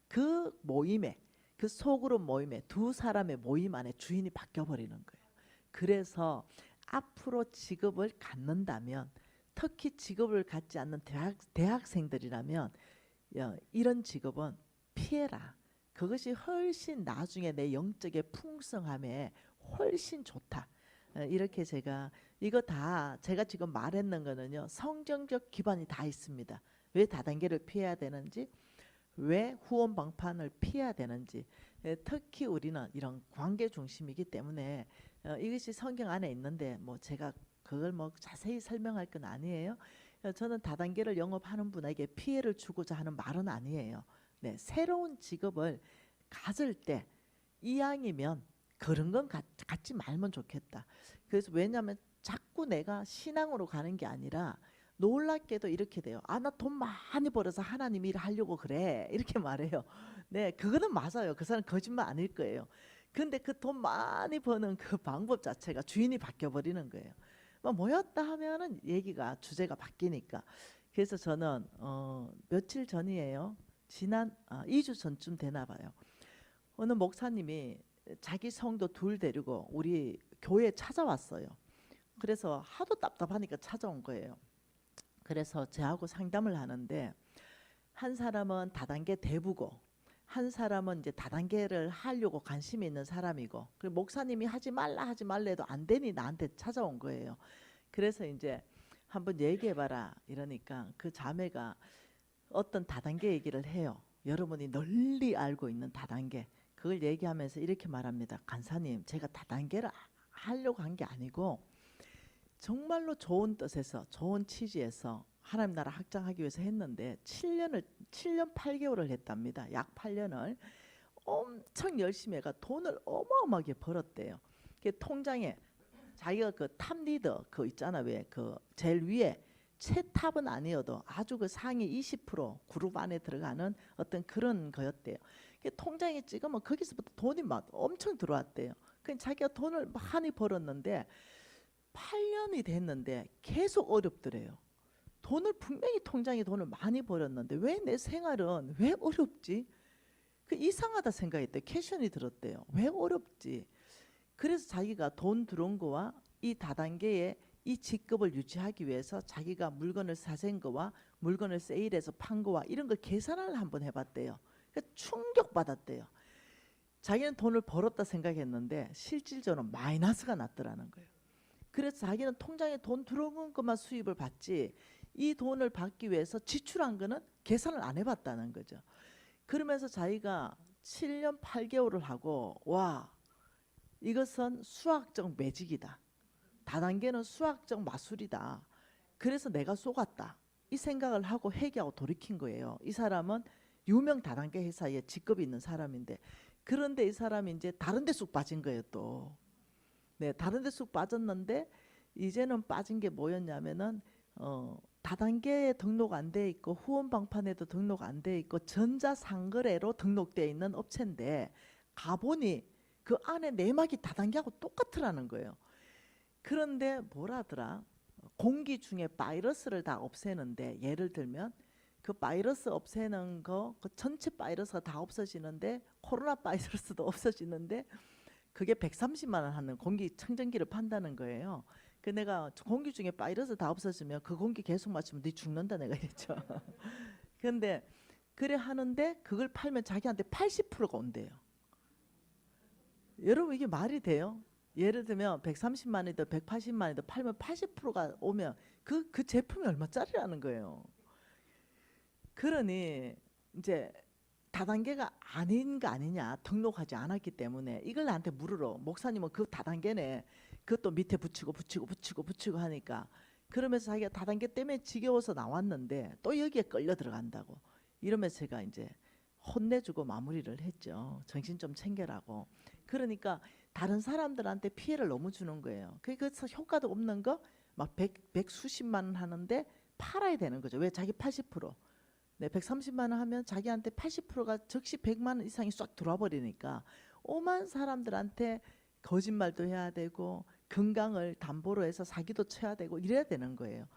A: 그 모임에 그 소그룹 모임에 두 사람의 모임 안에 주인이 바뀌어 버리는 거예요. 그래서 앞으로 직업을 갖는다면 특히 직업을 갖지 않는 대학생들이라면 이런 직업은 피해라. 그것이 훨씬 나중에 내 영적의 풍성함에 훨씬 좋다. 이렇게 제가 이거 다 제가 지금 말했는 거는요. 성경적 기반이 다 있습니다. 왜 다단계를 피해야 되는지 왜 후원 방판을 피해야 되는지 특히 우리는 이런 관계 중심이기 때문에 이것이 성경 안에 있는데 뭐 제가 그걸 뭐 자세히 설명할 건 아니에요. 저는 다단계를 영업하는 분에게 피해를 주고자 하는 말은 아니에요. 네, 새로운 직업을 가질 때 이왕이면 그런 건 갖지 말면 좋겠다. 그래서 왜냐하면 자꾸 내가 신앙으로 가는 게 아니라 놀랍게도 이렇게 돼요. 아, 나 돈 많이 벌어서 하나님 일 하려고 그래. 이렇게 말해요. 네, 그거는 맞아요. 그 사람 거짓말 아닐 거예요. 근데 그 돈 많이 버는 그 방법 자체가 주인이 바뀌어 버리는 거예요. 뭐 모였다 하면은 얘기가 주제가 바뀌니까. 그래서 저는 며칠 전이에요. 지난 2주 전쯤 되나 봐요. 어느 목사님이 자기 성도 둘 데리고 우리 교회에 찾아왔어요. 그래서 하도 답답하니까 찾아온 거예요. 그래서 저하고 상담을 하는데 한 사람은 다단계 대부고 한 사람은 이제 다단계를 하려고 관심이 있는 사람이고 그리고 목사님이 하지 말라 해도 안 되니 나한테 찾아온 거예요. 그래서 이제 한번 얘기해봐라 이러니까 그 자매가 어떤 다단계 얘기를 해요. 여러분이 널리 알고 있는 다단계. 그걸 얘기하면서 이렇게 말합니다. 간사님, 제가 다단계를 하려고 한 게 아니고 정말로 좋은 뜻에서 좋은 취지에서 하나님 나라 확장하기 위해서 했는데 7년 8개월을 했답니다. 약 8년을 엄청 열심히 해가 돈을 어마어마하게 벌었대요. 그 통장에 자기가 그 탑 리더 그 있잖아, 왜 그 제일 위에 최탑은 아니어도 아주 그 상위 20% 그룹 안에 들어가는 어떤 그런 거였대요. 그 통장에 찍으면 거기서부터 돈이 막 엄청 들어왔대요. 그 자기가 돈을 많이 벌었는데 8년이 됐는데 계속 어렵더래요. 돈을 분명히 통장에 돈을 많이 벌었는데 왜 내 생활은 왜 어렵지? 그 이상하다 생각했대. 퀘션이 들었대요. 왜 어렵지? 그래서 자기가 돈 들어온 거와 이 다단계의 이 직급을 유지하기 위해서 자기가 물건을 사sen 거와 물건을 세일해서 판 거와 이런 걸 계산을 한번 해봤대요. 그러니까 충격받았대요. 자기는 돈을 벌었다 생각했는데 실질적으로 마이너스가 났더라는 거예요. 그래서 자기는 통장에 돈 들어온 것만 수입을 받지 이 돈을 받기 위해서 지출한 거는 계산을 안 해봤다는 거죠. 그러면서 자기가 7년 8개월을 하고 와, 이것은 수학적 매직이다. 다단계는 수학적 마술이다. 그래서 내가 속았다. 이 생각을 하고 회개하고 돌이킨 거예요. 이 사람은 유명 다단계 회사에 직급이 있는 사람인데 그런데 이 사람이 이제 다른 데 쑥 빠진 거예요 또. 네, 다른 데 쑥 빠졌는데 이제는 빠진 게 뭐였냐면은 다단계에 등록 안 돼 있고 후원 방판에도 등록 안 돼 있고 전자상거래로 등록돼 있는 업체인데 가보니 그 안에 내막이 다단계하고 똑같으라는 거예요. 그런데 뭐라더라? 공기 중에 바이러스를 다 없애는데 예를 들면 그 바이러스 없애는 거 그 전체 바이러스가 다 없어지는데 코로나 바이러스도 없어지는데 그게 130만 원 하는 공기 청정기를 판다는 거예요. 그 내가 공기 중에 바이러스 다 없어지면 그 공기 계속 마시면 네 죽는다 내가 이랬죠. 근데 그래 하는데 그걸 팔면 자기한테 80%가 온대요. 여러분 이게 말이 돼요? 예를 들면 130만이든 180만이든 팔면 80%가 오면 그 제품이 얼마짜리라는 거예요. 그러니 이제 다단계가 아닌 거 아니냐 등록하지 않았기 때문에 이걸 나한테 물으러 목사님은 그 다단계네 그것도 밑에 붙이고 하니까 그러면서 자기가 다단계 때문에 지겨워서 나왔는데 또 여기에 끌려 들어간다고 이러면서 제가 이제 혼내주고 마무리를 했죠. 정신 좀 챙겨라고. 그러니까 다른 사람들한테 피해를 너무 주는 거예요. 그래서 효과도 없는 거 막 백수십만 원 하는데 팔아야 되는 거죠. 왜? 자기 80%. 네, 130만 원 하면 자기한테 80%가 즉시 100만 원 이상이 쏙 들어와 버리니까 오만 사람들한테 거짓말도 해야 되고 건강을 담보로 해서 사기도 쳐야 되고 이래야 되는 거예요.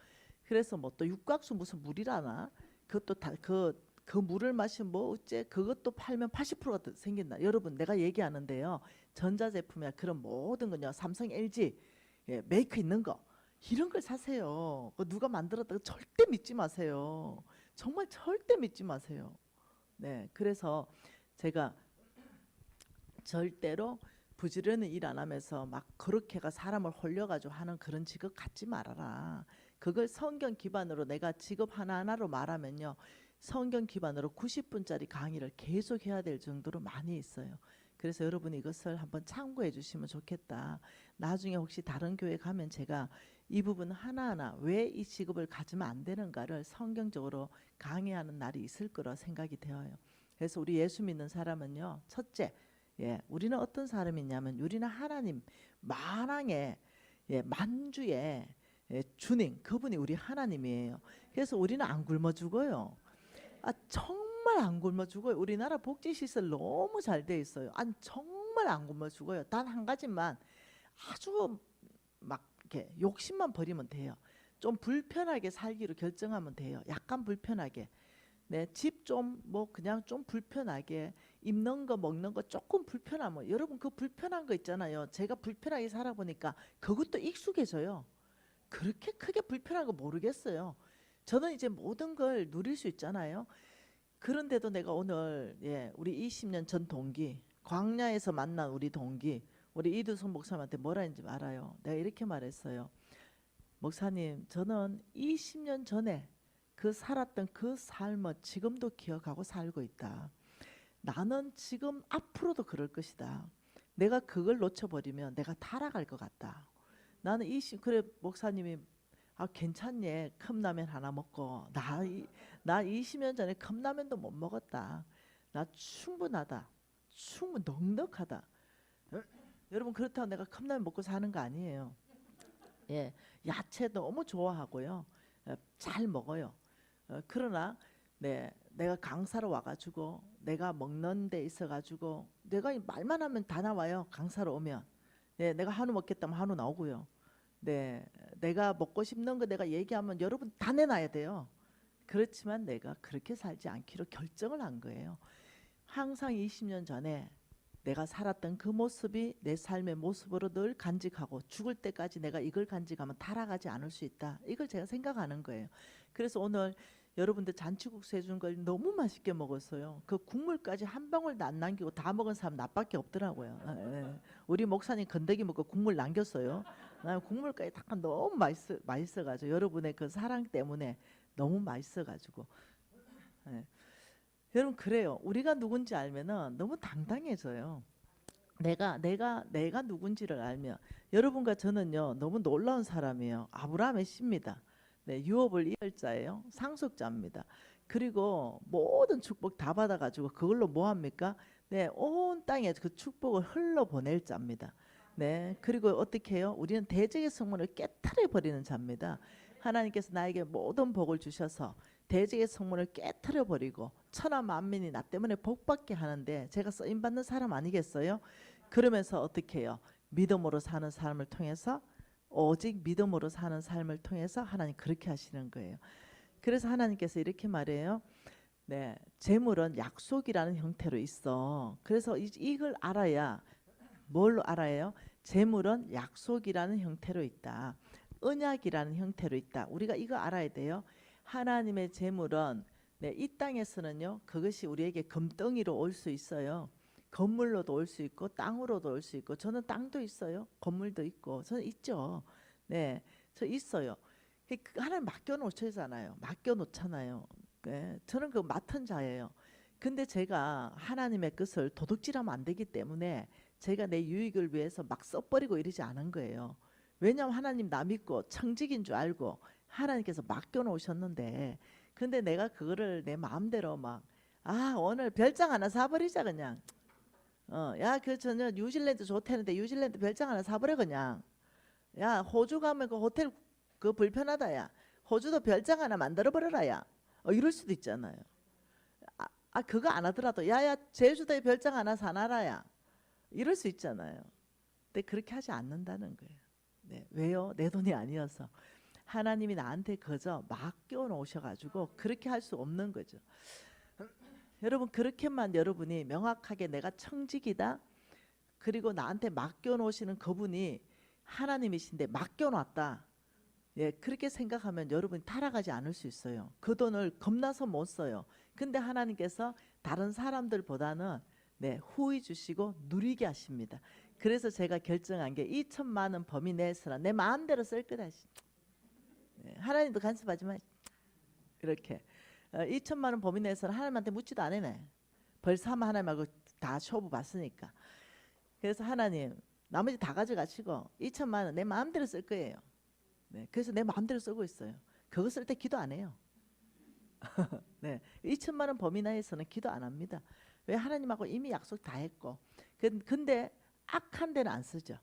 A: 그래서 뭐 또 육각수 무슨 물이라나 그것도 다 그 물을 마시면 뭐 어째 그것도 팔면 80%가 생긴다. 여러분 내가 얘기하는데요. 전자제품이야 그런 모든 거요. 삼성, LG 예, 메이크 있는 거 이런 걸 사세요. 누가 만들었다고 절대 믿지 마세요. 정말 절대 믿지 마세요. 네, 그래서 제가 절대로 부지런히 일 안 하면서 막 그렇게가 사람을 홀려가지고 하는 그런 직업 갖지 말아라. 그걸 성경 기반으로 내가 직업 하나하나로 말하면요. 성경 기반으로 90분짜리 강의를 계속 해야 될 정도로 많이 있어요. 그래서 여러분이 이것을 한번 참고해 주시면 좋겠다. 나중에 혹시 다른 교회 가면 제가 이 부분 하나하나 왜 이 직업을 가지면 안 되는가를 성경적으로 강의하는 날이 있을 거라 생각이 되어요. 그래서 우리 예수 믿는 사람은요. 첫째, 예, 우리는 어떤 사람이냐면 우리는 하나님 만왕의 예, 만주의 예, 주님 그분이 우리 하나님이에요. 그래서 우리는 안 굶어 죽어요. 아 정말 안 굶어 죽어요. 우리나라 복지시설 너무 잘 돼 있어요. 아니 정말 안 굶어 죽어요. 단 한 가지만 아주 막 이렇게 욕심만 버리면 돼요. 좀 불편하게 살기로 결정하면 돼요. 약간 불편하게. 네, 집 좀 뭐 그냥 좀 불편하게 입는 거 먹는 거 조금 불편하면 여러분 그 불편한 거 있잖아요. 제가 불편하게 살아보니까 그것도 익숙해져요. 그렇게 크게 불편한 거 모르겠어요. 저는 이제 모든 걸 누릴 수 있잖아요. 그런데도 내가 오늘 예, 우리 20년 전 동기 광야에서 만난 우리 동기 우리 이두성 목사님한테 뭐라 했는지 알아요. 내가 이렇게 말했어요. 목사님, 저는 20년 전에 그 살았던 그 삶을 지금도 기억하고 살고 있다. 나는 지금 앞으로도 그럴 것이다. 내가 그걸 놓쳐버리면 내가 타락할 것 같다. 나는 그래 목사님이 괜찮니? 컵라면 하나 먹고 나 20년 전에 컵라면도 못 먹었다. 나 충분하다. 넉넉하다. 여러분 그렇다고 내가 컵라면 먹고 사는 거 아니에요. 예, 야채 너무 좋아하고요. 잘 먹어요. 그러나 내가 강사로 와가지고 내가 먹는 데 있어가지고 내가 말만 하면 다 나와요. 강사로 오면. 네, 내가 한우 먹겠다면 한우 나오고요. 네, 내가 먹고 싶는 거 내가 얘기하면 여러분 다 내놔야 돼요. 그렇지만 내가 그렇게 살지 않기로 결정을 한 거예요. 항상 20년 전에 내가 살았던 그 모습이 내 삶의 모습으로 늘 간직하고 죽을 때까지 내가 이걸 간직하면 타락하지 않을 수 있다. 이걸 제가 생각하는 거예요. 그래서 오늘 여러분들 잔치국수 해준 걸 너무 맛있게 먹었어요. 그 국물까지 한 방울도 안 남기고 다 먹은 사람 나밖에 없더라고요. 예. 우리 목사님 건더기 먹고 국물 남겼어요. 나 국물까지 다 너무 맛있어가지고 여러분의 그 사랑 때문에 너무 맛있어가지고. 예. 여러분 그래요. 우리가 누군지 알면은 너무 당당해져요. 내가 누군지를 알면 여러분과 저는요 너무 놀라운 사람이에요. 아브라함의 씨입니다. 네, 유업을 이을 자예요. 상속자입니다. 그리고 모든 축복 다 받아가지고 그걸로 뭐 합니까? 네, 온 땅에 그 축복을 흘러보낼 자입니다. 네, 그리고 어떻게 해요? 우리는 대적의 성문을 깨뜨려 버리는 자입니다. 하나님께서 나에게 모든 복을 주셔서 대적의 성문을 깨뜨려 버리고 천하 만민이 나 때문에 복받게 하는데 제가 쓰임 받는 사람 아니겠어요? 그러면서 어떻게 해요? 믿음으로 사는 삶을 통해서 오직 믿음으로 사는 삶을 통해서 하나님 그렇게 하시는 거예요. 그래서 하나님께서 이렇게 말해요. 네, 재물은 약속이라는 형태로 있어. 그래서 이걸 알아야 뭘로 알아요? 재물은 약속이라는 형태로 있다. 언약이라는 형태로 있다. 우리가 이거 알아야 돼요. 하나님의 재물은 이 땅에서는요. 그것이 우리에게 금덩이로 올 수 있어요. 건물로도 올 수 있고 땅으로도 올 수 있고 저는 땅도 있어요. 건물도 있고 저는 있죠. 네, 저 있어요. 하나님 맡겨 놓으시잖아요. 맡겨 놓잖아요. 네, 저는 그 맡은 자예요. 근데 제가 하나님의 뜻을 도둑질하면 안 되기 때문에 제가 내 유익을 위해서 막 써버리고 이러지 않은 거예요. 왜냐하면 하나님 나 믿고 청직인 줄 알고 하나님께서 맡겨 놓으셨는데 근데 내가 그거를 내 마음대로 오늘 별장 하나 사버리자 그냥. 야, 그 저녁 뉴질랜드 좋다는데 뉴질랜드 별장 하나 사버려 그냥. 야, 호주 가면 그 호텔 그 불편하다 야. 호주도 별장 하나 만들어 버려라 야. 이럴 수도 있잖아요. 그거 안 하더라도 야야 제주도에 별장 하나 사놔라 야. 이럴 수 있잖아요. 근데 그렇게 하지 않는다는 거예요. 네, 왜요? 내 돈이 아니어서. 하나님이 나한테 그저 맡겨 놓으셔가지고 그렇게 할 수 없는 거죠. 여러분 그렇게만 여러분이 명확하게 내가 청직이다. 그리고 나한테 맡겨 놓으시는 그분이 하나님이신데 맡겨 놨다. 예, 그렇게 생각하면 여러분이 타락하지 않을 수 있어요. 그 돈을 겁나서 못 써요. 근데 하나님께서 다른 사람들보다는 후히 주시고 누리게 하십니다. 그래서 제가 결정한 게 2천만 원 범위 내에서나 내 마음대로 쓸 거다. 하나님도 간섭하지 마. 이렇게 2천만 원 범위 내에서는 하나님한테 묻지도 않으네. 벌써 하나님하고 다 쇼부 봤으니까. 그래서 하나님 나머지 다 가져가시고 2천만 원 내 마음대로 쓸 거예요. 네, 그래서 내 마음대로 쓰고 있어요. 그거 쓸 때 기도 안 해요. 네, 2천만 원 범위 내에서는 기도 안 합니다. 왜? 하나님하고 이미 약속 다 했고. 근데 악한 데는 안 쓰죠.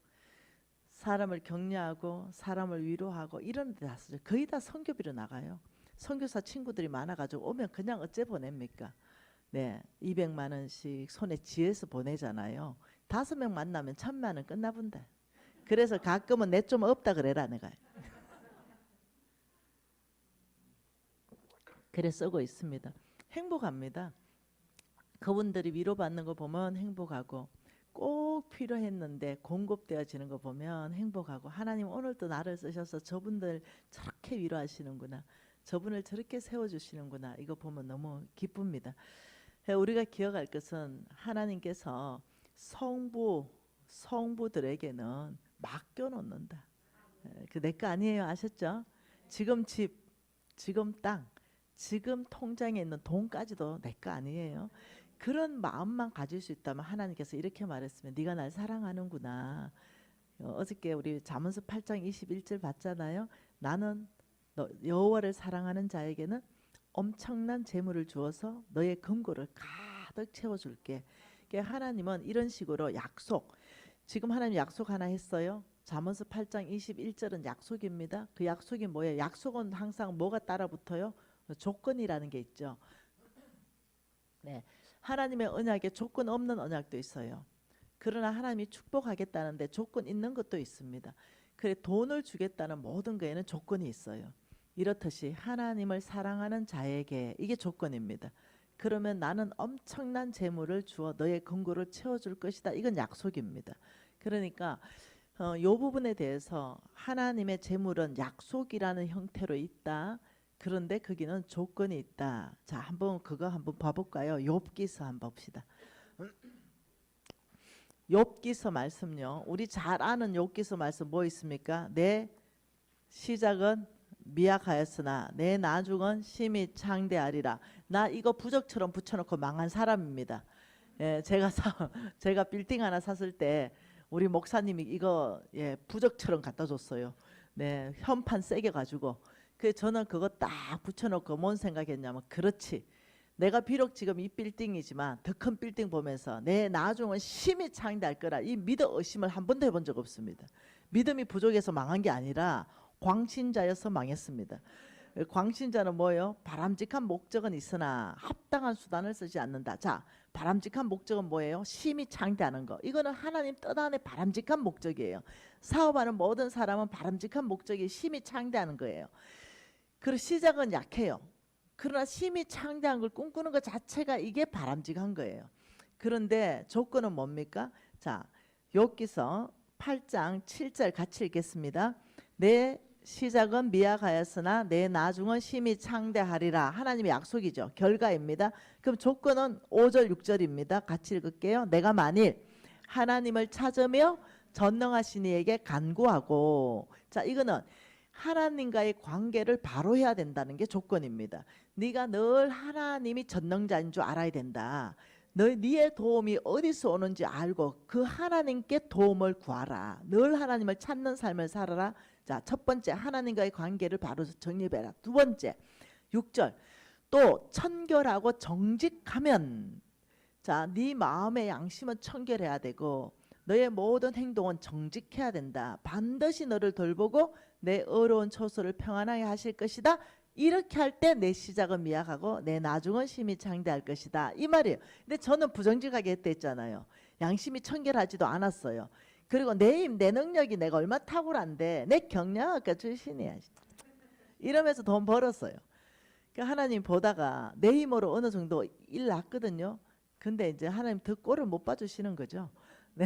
A: 사람을 격려하고 사람을 위로하고 이런 데 다 쓰죠. 거의 다 선교비로 나가요. 선교사 친구들이 많아가지고 오면 그냥 어째 보냅니까? 네, 200만 원씩 손에 쥐어서 보내잖아요. 5명 만나면 1,000만 원 끝나본다. 그래서 가끔은 내 좀 없다 그래라 내가. 그래 쓰고 있습니다. 행복합니다. 그분들이 위로받는 거 보면 행복하고 꼭 필요했는데 공급되어지는 거 보면 행복하고 하나님 오늘도 나를 쓰셔서 저분들 저렇게 위로하시는구나. 저분을 저렇게 세워주시는구나. 이거 보면 너무 기쁩니다. 우리가 기억할 것은 하나님께서 성부들에게는 맡겨놓는다. 그 내 거 아니에요. 아셨죠? 지금 집, 지금 땅, 지금 통장에 있는 돈까지도 내 거 아니에요. 그런 마음만 가질 수 있다면 하나님께서 이렇게 말했으면 네가 날 사랑하는구나. 어저께 우리 잠언서 8장 21절 봤잖아요. 나는 여호와를 사랑하는 자에게는 엄청난 재물을 주어서 너의 금고를 가득 채워줄게. 그러니까 하나님은 이런 식으로 약속, 지금 하나님 약속 하나 했어요. 잠언서 8장 21절은 약속입니다. 그 약속이 뭐예요? 약속은 항상 뭐가 따라붙어요? 조건이라는 게 있죠. 네, 하나님의 언약에 조건 없는 언약도 있어요. 그러나 하나님이 축복하겠다는데 조건 있는 것도 있습니다. 그래 돈을 주겠다는 모든 거에는 조건이 있어요. 이렇듯이 하나님을 사랑하는 자에게 이게 조건입니다. 그러면 나는 엄청난 재물을 주어 너의 금고를 채워줄 것이다. 이건 약속입니다. 그러니까 요 부분에 대해서 하나님의 재물은 약속이라는 형태로 있다. 그런데 거기는 조건이 있다. 자, 한번 그거 한번 봐볼까요? 욥기서 한번 봅시다. 욥기서 말씀요. 우리 잘 아는 욥기서 말씀 뭐 있습니까? 내 시작은 미약하였으나 내 나중은 심히 창대하리라. 나 이거 부적처럼 붙여놓고 망한 사람입니다. 예, 제가 빌딩 하나 샀을 때 우리 목사님이 이거 부적처럼 갖다 줬어요. 네, 현판 세게 가지고. 그 저는 그거 딱 붙여놓고 뭔 생각했냐면 그렇지. 내가 비록 지금 이 빌딩이지만 더 큰 빌딩 보면서 내 나중은 심히 창대할 거라 이 믿어 의심을 한 번도 해본 적 없습니다. 믿음이 부족해서 망한 게 아니라 광신자여서 망했습니다. 광신자는 뭐예요? 바람직한 목적은 있으나 합당한 수단을 쓰지 않는다. 자, 바람직한 목적은 뭐예요? 심히 창대하는 거. 이거는 하나님 뜻 안에 바람직한 목적이에요. 사업하는 모든 사람은 바람직한 목적이 심히 창대하는 거예요. 그리고 시작은 약해요. 그러나 심히 창대한 걸 꿈꾸는 것 자체가 이게 바람직한 거예요. 그런데 조건은 뭡니까? 자, 욥기서 8장 7절 같이 읽겠습니다. 내 시작은 미약하였으나 내 나중은 심히 창대하리라. 하나님의 약속이죠. 결과입니다. 그럼 조건은 5절 6절입니다. 같이 읽을게요. 내가 만일 하나님을 찾으며 전능하신 이에게 간구하고, 자, 이거는 하나님과의 관계를 바로 해야 된다는 게 조건입니다. 네가 늘 하나님이 전능자인 줄 알아야 된다. 네의 도움이 어디서 오는지 알고 그 하나님께 도움을 구하라. 늘 하나님을 찾는 삶을 살아라. 자, 첫 번째 하나님과의 관계를 바로 정립해라. 두 번째 6절 또 청결하고 정직하면, 자, 네 마음의 양심은 청결해야 되고 너의 모든 행동은 정직해야 된다. 반드시 너를 돌보고 내 어려운 처소를 평안하게 하실 것이다. 이렇게 할 때 내 시작은 미약하고 내 나중은 심히 창대할 것이다. 이 말이에요. 근데 저는 부정직하게 했댔잖아요. 양심이 청결하지도 않았어요. 그리고 내 힘, 내 능력이 내가 얼마 탁월한데 내 경량학과 출신이야. 이러면서 돈 벌었어요. 그러니까 하나님 보다가 내 힘으로 어느 정도 일 났거든요. 근데 이제 하나님 더 꼴을 못 봐주시는 거죠. 네.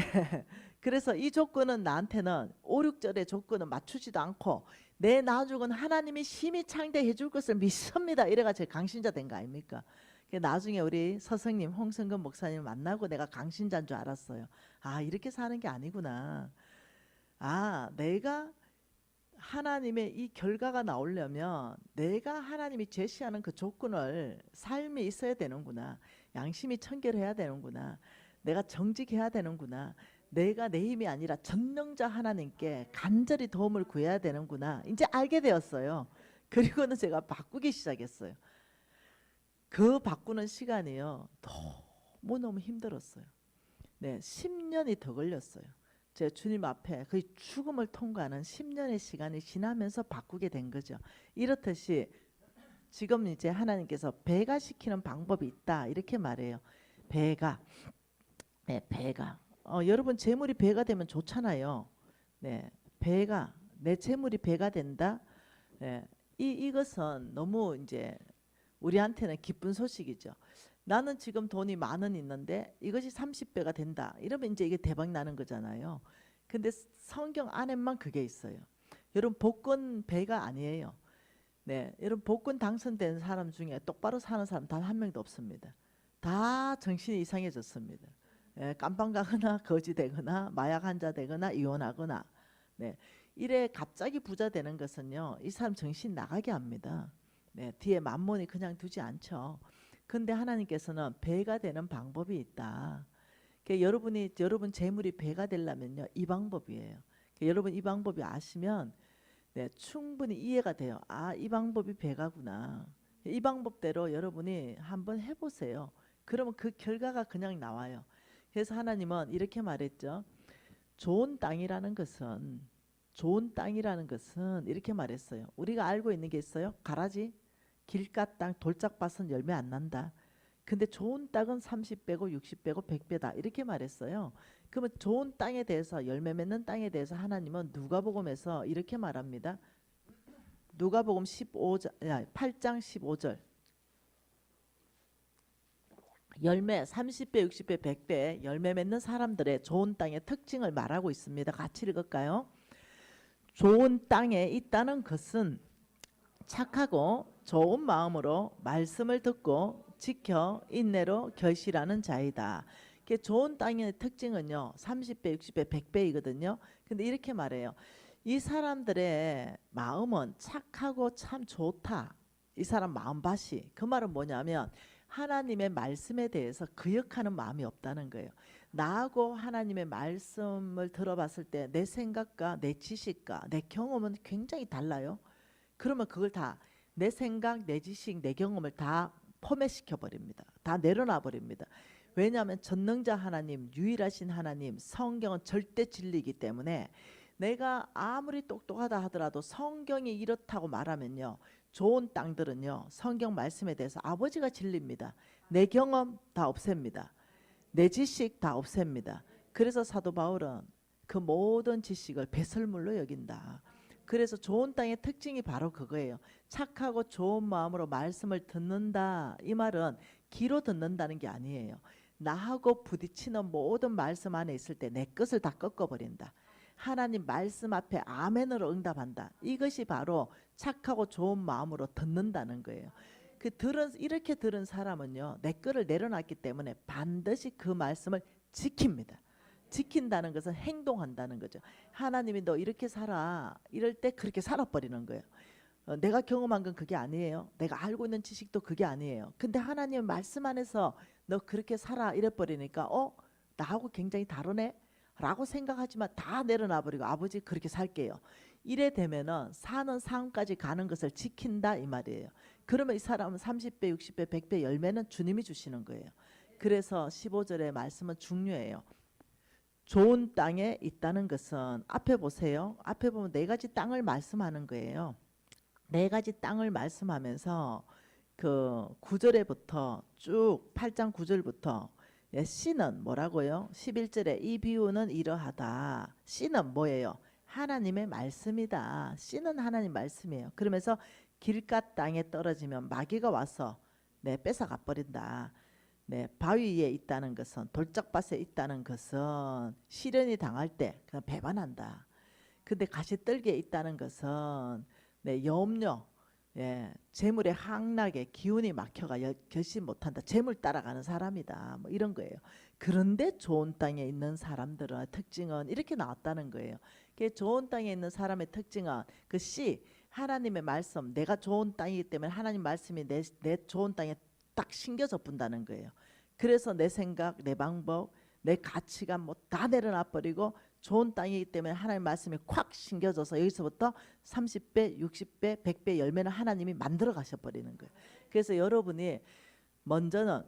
A: 그래서 이 조건은 나한테는 5, 6절의 조건은 맞추지도 않고 내 나중은 하나님이 심히 창대해 줄 것을 믿습니다. 이래가 제 강신자 된 거 아닙니까? 나중에 우리 서성님 홍성근 목사님 만나고 내가 강신자인 줄 알았어요. 아, 이렇게 사는 게 아니구나. 아, 내가 하나님의 이 결과가 나오려면 내가 하나님이 제시하는 그 조건을 삶에 있어야 되는구나. 양심이 청결해야 되는구나. 내가 정직해야 되는구나. 내가 내 힘이 아니라 전능자 하나님께 간절히 도움을 구해야 되는구나. 이제 알게 되었어요. 그리고는 제가 바꾸기 시작했어요. 그 바꾸는 시간이요. 너무너무 힘들었어요. 네, 10년이 더 걸렸어요. 제 주님 앞에 거의 죽음을 통과하는 10년의 시간이 지나면서 바꾸게 된 거죠. 이렇듯이 지금 이제 하나님께서 배가시키는 방법이 있다. 이렇게 말해요. 배가. 네, 배가. 여러분 재물이 배가 되면 좋잖아요. 네, 배가 내 재물이 배가 된다. 네, 이것은 너무 이제 우리한테는 기쁜 소식이죠. 나는 지금 돈이 10,000원 있는데 이것이 30배가 된다. 이러면 이제 이게 대박 나는 거잖아요. 근데 성경 안에만 그게 있어요. 여러분 복권 배가 아니에요. 네, 여러분 복권 당선된 사람 중에 똑바로 사는 사람 단 한 명도 없습니다. 다 정신이 이상해졌습니다. 깜빵 가거나 거지 되거나 마약 환자 되거나 이혼하거나. 네, 이래 갑자기 부자 되는 것은요, 이 사람 정신 나가게 합니다. 네, 뒤에 만몬이 그냥 두지 않죠. 근데 하나님께서는 배가 되는 방법이 있다. 그러니까 여러분 재물이 배가 되려면요, 이 방법이에요. 그러니까 여러분 이 방법이 아시면 네, 충분히 이해가 돼요. 아, 이 방법이 배가구나. 이 방법대로 여러분이 한번 해보세요. 그러면 그 결과가 그냥 나와요. 그래서 하나님은 이렇게 말했죠. 좋은 땅이라는 것은 이렇게 말했어요. 우리가 알고 있는 게 있어요. 가라지, 길가 땅, 돌짝밭은 열매 안 난다. 근데 좋은 땅은 30배고 60배고 100배다. 이렇게 말했어요. 그러면 좋은 땅에 대해서 열매 맺는 땅에 대해서 하나님은 누가복음에서 이렇게 말합니다. 누가복음 8장 15절. 열매 30배, 60배, 100배 열매 맺는 사람들의 좋은 땅의 특징을 말하고 있습니다. 같이 읽을까요? 좋은 땅에 있다는 것은 착하고 좋은 마음으로 말씀을 듣고 지켜 인내로 결실하는 자이다. 좋은 땅의 특징은요, 30배, 60배, 100배이거든요. 근데 이렇게 말해요. 이 사람들의 마음은 착하고 참 좋다. 이 사람 마음밭이. 그 말은 뭐냐면 하나님의 말씀에 대해서 거역하는 마음이 없다는 거예요. 나하고 하나님의 말씀을 들어봤을 때 내 생각과 내 지식과 내 경험은 굉장히 달라요. 그러면 그걸 다 내 생각, 내 지식, 내 경험을 다 포맷시켜 버립니다. 다 내려놔 버립니다. 왜냐하면 전능자 하나님, 유일하신 하나님, 성경은 절대 진리이기 때문에 내가 아무리 똑똑하다 하더라도 성경이 이렇다고 말하면요, 좋은 땅들은요, 성경 말씀에 대해서 아버지가 진리입니다. 내 경험 다 없앱니다. 내 지식 다 없앱니다. 그래서 사도 바울은 그 모든 지식을 배설물로 여긴다. 그래서 좋은 땅의 특징이 바로 그거예요. 착하고 좋은 마음으로 말씀을 듣는다. 이 말은 귀로 듣는다는 게 아니에요. 나하고 부딪히는 모든 말씀 안에 있을 때 내 것을 다 꺾어버린다. 하나님 말씀 앞에 아멘으로 응답한다. 이것이 바로 착하고 좋은 마음으로 듣는다는 거예요. 이렇게 들은 사람은요, 내 거를 내려놨기 때문에 반드시 그 말씀을 지킵니다. 지킨다는 것은 행동한다는 거죠. 하나님이 너 이렇게 살아, 이럴 때 그렇게 살아버리는 거예요. 내가 경험한 건 그게 아니에요. 내가 알고 있는 지식도 그게 아니에요. 근데 하나님 말씀 안에서 너 그렇게 살아 이래버리니까 나하고 굉장히 다르네 라고 생각하지만 다 내려놔버리고 아버지 그렇게 살게요. 이래 되면은 사는 삶까지 가는 것을 지킨다 이 말이에요. 그러면 이 사람은 30배, 60배, 100배 열매는 주님이 주시는 거예요. 그래서 15절의 말씀은 중요해요. 좋은 땅에 있다는 것은 앞에 보세요. 앞에 보면 네 가지 땅을 말씀하는 거예요. 네 가지 땅을 말씀하면서 그 9절에부터 쭉 8장 9절부터 C는 뭐라고요? 11절에 이 비유는 이러하다. C는 뭐예요? 하나님의 말씀이다. C는 하나님 말씀이에요. 그러면서 길가 땅에 떨어지면 마귀가 와서 뺏어가 버린다. 바위 위에 있다는 것은, 돌짝밭에 있다는 것은 시련이 당할 때 그냥 배반한다. 근데 가시떨기에 있다는 것은 염려, 재물의 항락에 기운이 막혀가 결심 못한다. 재물 따라가는 사람이다. 뭐 이런 거예요. 그런데 좋은 땅에 있는 사람들의 특징은 이렇게 나왔다는 거예요. 좋은 땅에 있는 사람의 특징은 그 C, 하나님의 말씀, 내가 좋은 땅이기 때문에 하나님 말씀이 내 좋은 땅에 딱 심겨져 본다는 거예요. 그래서 내 생각, 내 방법, 내 가치관 뭐 다 내려놔 버리고 좋은 땅이기 때문에 하나님 말씀이 콱 심겨져서 여기서부터 30배, 60배, 100배 열매는 하나님이 만들어 가셔 버리는 거예요. 그래서 여러분이 먼저는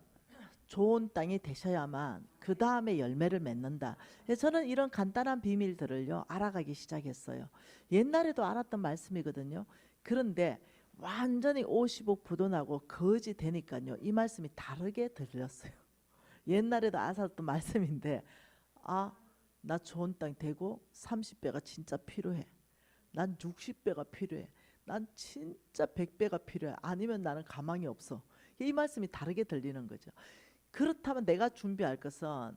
A: 좋은 땅이 되셔야만 그 다음에 열매를 맺는다. 저는 이런 간단한 비밀들을요 알아가기 시작했어요. 옛날에도 알았던 말씀이거든요. 그런데 완전히 50억 부도나고 거지 되니까요 이 말씀이 다르게 들렸어요. 옛날에도 알았던 말씀인데 나 좋은 땅 되고 30배가 진짜 필요해. 난 60배가 필요해. 난 진짜 100배가 필요해. 아니면 나는 가망이 없어. 이 말씀이 다르게 들리는 거죠. 그렇다면 내가 준비할 것은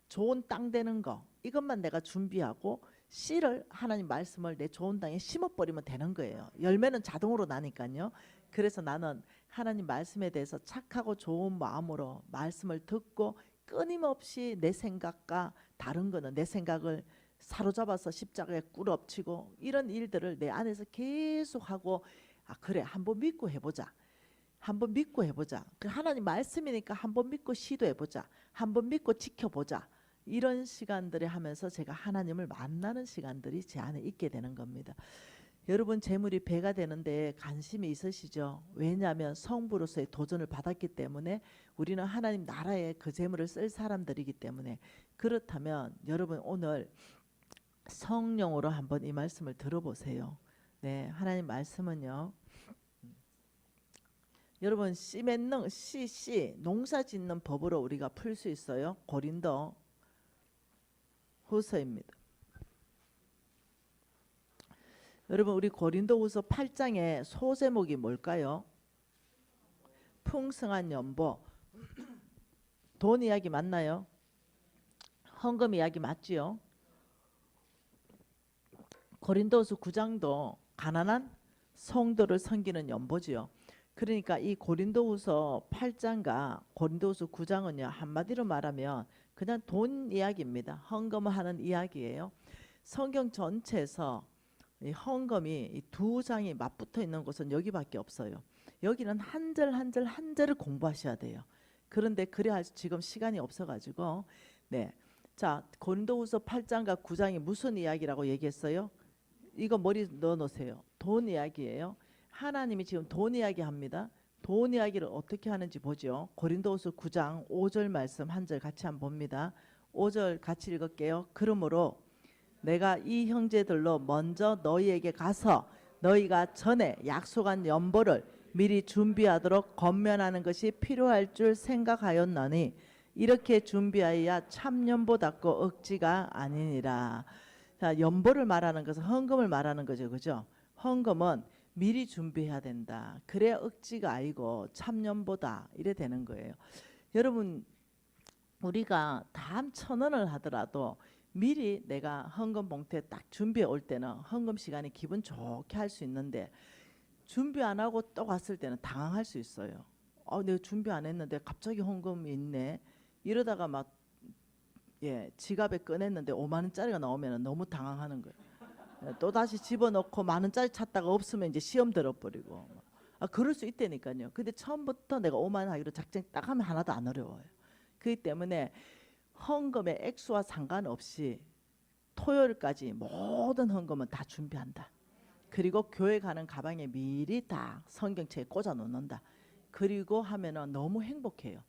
A: 좋은 땅 되는 거 이것만 내가 준비하고 씨를 하나님 말씀을 내 좋은 땅에 심어버리면 되는 거예요. 열매는 자동으로 나니까요. 그래서 나는 하나님 말씀에 대해서 착하고 좋은 마음으로 말씀을 듣고 끊임없이 내 생각과 다른 거는 내 생각을 사로잡아서 십자가에 꿇어엎치고 이런 일들을 내 안에서 계속 하고 그래 한번 믿고 해보자. 한번 믿고 해보자. 그 하나님 말씀이니까 한번 믿고 시도해보자. 한번 믿고 지켜보자. 이런 시간들을 하면서 제가 하나님을 만나는 시간들이 제 안에 있게 되는 겁니다. 여러분 재물이 배가 되는데 관심이 있으시죠? 왜냐하면 성부로서의 도전을 받았기 때문에 우리는 하나님 나라에 그 재물을 쓸 사람들이기 때문에. 그렇다면 여러분 오늘 성령으로 한번 이 말씀을 들어보세요. 네, 하나님 말씀은요. 여러분 씨 맺는 씨 농사 짓는 법으로 우리가 풀 수 있어요. 고린도 후서입니다. 여러분 우리 고린도후서 8장의 소제목이 뭘까요? 풍성한 연보. 돈 이야기 맞나요? 헌금 이야기 맞지요? 고린도후서 9장도 가난한 성도를 섬기는 연보지요. 그러니까 이 고린도후서 8장과 고린도후서 9장은요 한마디로 말하면 그냥 돈 이야기입니다. 헌금을 하는 이야기예요. 성경 전체에서 이 헌금이 이 두 장이 맞붙어 있는 곳은 여기밖에 없어요. 여기는 한 절 한 절 한 절을 공부하셔야 돼요. 그런데 그래야 지금 시간이 없어가지고 네, 자 고린도후서 8장과 9장이 무슨 이야기라고 얘기했어요? 이거 머리 넣어놓으세요. 돈 이야기예요. 하나님이 지금 돈 이야기 합니다. 돈 이야기를 어떻게 하는지 보죠. 고린도후서 9장 5절 말씀 한 절 같이 한번 봅니다. 5절 같이 읽을게요. 그러므로 내가 이 형제들로 먼저 너희에게 가서 너희가 전에 약속한 연보를 미리 준비하도록 권면하는 것이 필요할 줄 생각하였나니 이렇게 준비하여야 참연보답고 억지가 아니니라. 자, 연보를 말하는 것은 헌금을 말하는 거죠. 그죠? 헌금은 미리 준비해야 된다. 그래야 억지가 아니고 참연보다 이래 되는 거예요. 여러분 우리가 단 1,000원을 하더라도 미리 내가 헌금 봉투에 딱 준비해 올 때는 헌금 시간에 기분 좋게 할 수 있는데 준비 안 하고 또 갔을 때는 당황할 수 있어요. 내가 준비 안 했는데 갑자기 헌금이 있네. 이러다가 막 지갑에 꺼냈는데 5만 원짜리가 나오면 너무 당황하는 거예요. 또 다시 집어넣고 1만 원짜리 찾다가 없으면 이제 시험 들어버리고 그럴 수 있다니까요. 근데 처음부터 내가 5만 원 하기로 작정 딱 하면 하나도 안 어려워요. 그렇기 때문에 헌금의 액수와 상관없이 토요일까지 모든 헌금은 다 준비한다. 그리고 교회 가는 가방에 미리 다 성경책에 꽂아 놓는다. 그리고 하면은 너무 행복해요.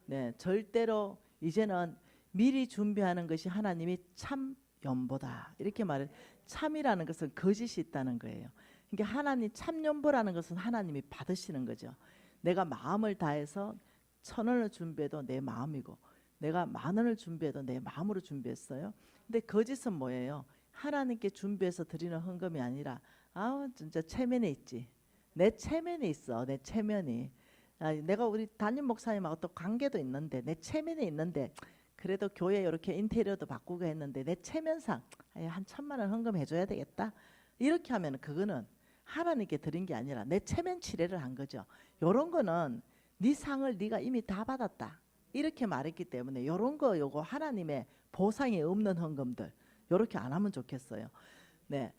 A: 네, 절대로 이제는 미리 준비하는 것이 하나님이 참 연보다 이렇게 말해. 참이라는 것은 거짓이 있다는 거예요. 그러니까 하나님 참 연보라는 것은 하나님이 받으시는 거죠. 내가 마음을 다해서 1,000원을 준비해도 내 마음이고 내가 10,000원을 준비해도 내 마음으로 준비했어요. 근데 거짓은 뭐예요? 하나님께 준비해서 드리는 헌금이 아니라 진짜 체면에 있지. 내 체면에 있어. 내 체면이. 내가 우리 담임 목사님하고 또 관계도 있는데 내 체면에 있는데 그래도 교회 이렇게 인테리어도 바꾸고 했는데 내 체면상 한 1,000만 원 헌금 해줘야 되겠다. 이렇게 하면 그거는 하나님께 드린 게 아니라 내 체면 치레를 한 거죠. 이런 거는 네 상을 네가 이미 다 받았다. 이렇게 말했기 때문에 이런 거 요거 하나님의 보상이 없는 헌금들 이렇게 안 하면 좋겠어요. 네,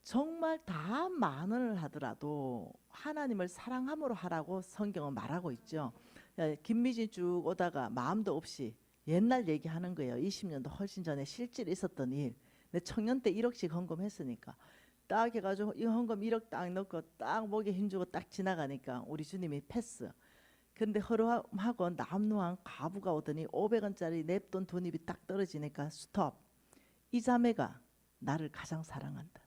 A: 정말 다 10,000원을 하더라도 하나님을 사랑함으로 하라고 성경은 말하고 있죠. 김미진 쭉 오다가 마음도 없이 옛날 얘기하는 거예요. 20년도 훨씬 전에 실제로 있었던 일. 내 청년 때 1억씩 헌금했으니까 딱 해가지고 이 헌금 1억 딱 넣고 딱 목에 힘주고 딱 지나가니까 우리 주님이 패스. 근데 허름하고 남루한 과부가 오더니 500원짜리 냅돈 돈 입이 딱 떨어지니까 스톱. 이 자매가 나를 가장 사랑한다.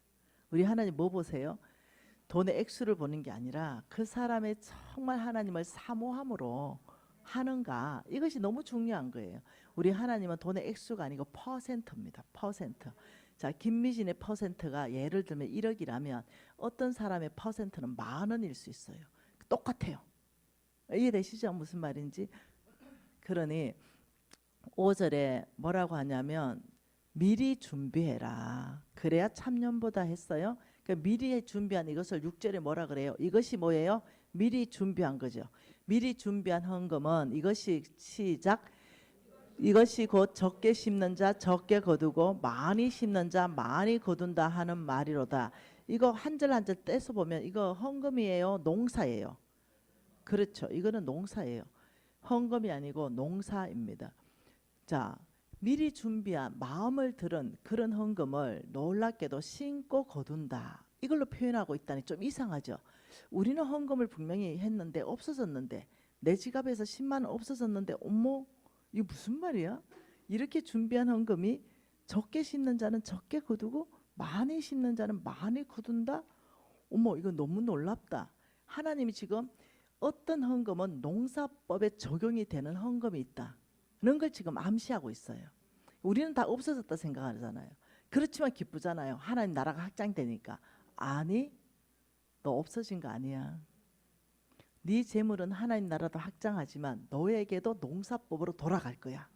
A: 우리 하나님 뭐 보세요? 돈의 액수를 보는 게 아니라 그 사람의 정말 하나님을 사모함으로 하는가, 이것이 너무 중요한 거예요. 우리 하나님은 돈의 액수가 아니고 퍼센트입니다. 퍼센트. 자, 김미진의 퍼센트가 예를 들면 1억이라면 어떤 사람의 퍼센트는 10,000원일 수 있어요. 똑같아요. 이해되시죠? 무슨 말인지. 그러니 5절에 뭐라고 하냐면 미리 준비해라. 그래야 참년보다 했어요. 그러니까 미리 준비한 이것을 6절에 뭐라 그래요? 이것이 뭐예요? 미리 준비한 거죠. 미리 준비한 헌금은 이것이 시작 이것이 곧 적게 심는 자 적게 거두고 많이 심는 자 많이 거둔다 하는 말이로다. 이거 한 절 한 절 떼서 보면 이거 헌금이에요, 농사예요? 그렇죠. 이거는 농사예요. 헌금이 아니고 농사입니다. 자, 미리 준비한 마음을 들은 그런 헌금을 놀랍게도 심고 거둔다. 이걸로 표현하고 있다니 좀 이상하죠. 우리는 헌금을 분명히 했는데 없어졌는데 내 지갑에서 10만 원 없어졌는데 어머 이게 무슨 말이야? 이렇게 준비한 헌금이 적게 심는 자는 적게 거두고 많이 심는 자는 많이 거둔다? 어머 이거 너무 놀랍다. 하나님이 지금 어떤 헌금은 농사법에 적용이 되는 헌금이 있다. 그런 걸 지금 암시하고 있어요. 우리는 다 없어졌다 생각하잖아요. 그렇지만 기쁘잖아요. 하나님 나라가 확장되니까. 아니 너 없어진 거 아니야. 네 재물은 하나님 나라도 확장하지만 너에게도 농사법으로 돌아갈 거야.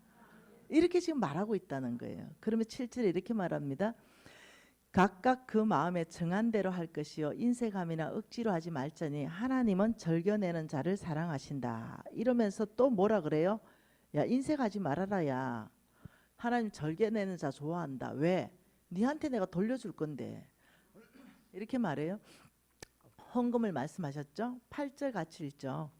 A: 이렇게 지금 말하고 있다는 거예요. 그러면 7절에 이렇게 말합니다. 각각 그 마음에 정한 대로 할 것이요 인색함이나 억지로 하지 말자니 하나님은 절겨내는 자를 사랑하신다. 이러면서 또 뭐라 그래요? 야 인색하지 말아라. 야 하나님 절겨내는 자 좋아한다. 왜? 니한테 내가 돌려줄 건데. 이렇게 말해요. 헌금을 말씀하셨죠? 8절 같이 읽죠.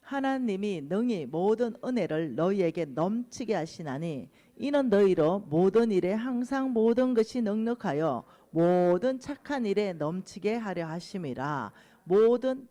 A: 하나님이 능히 모든 은혜를 너희에게 넘치게 하시나니 이는 너희로 모든 일에 항상 모든 것이 넉넉하여 모든 착한 일에 넘치게 하려 하심이라. 모든이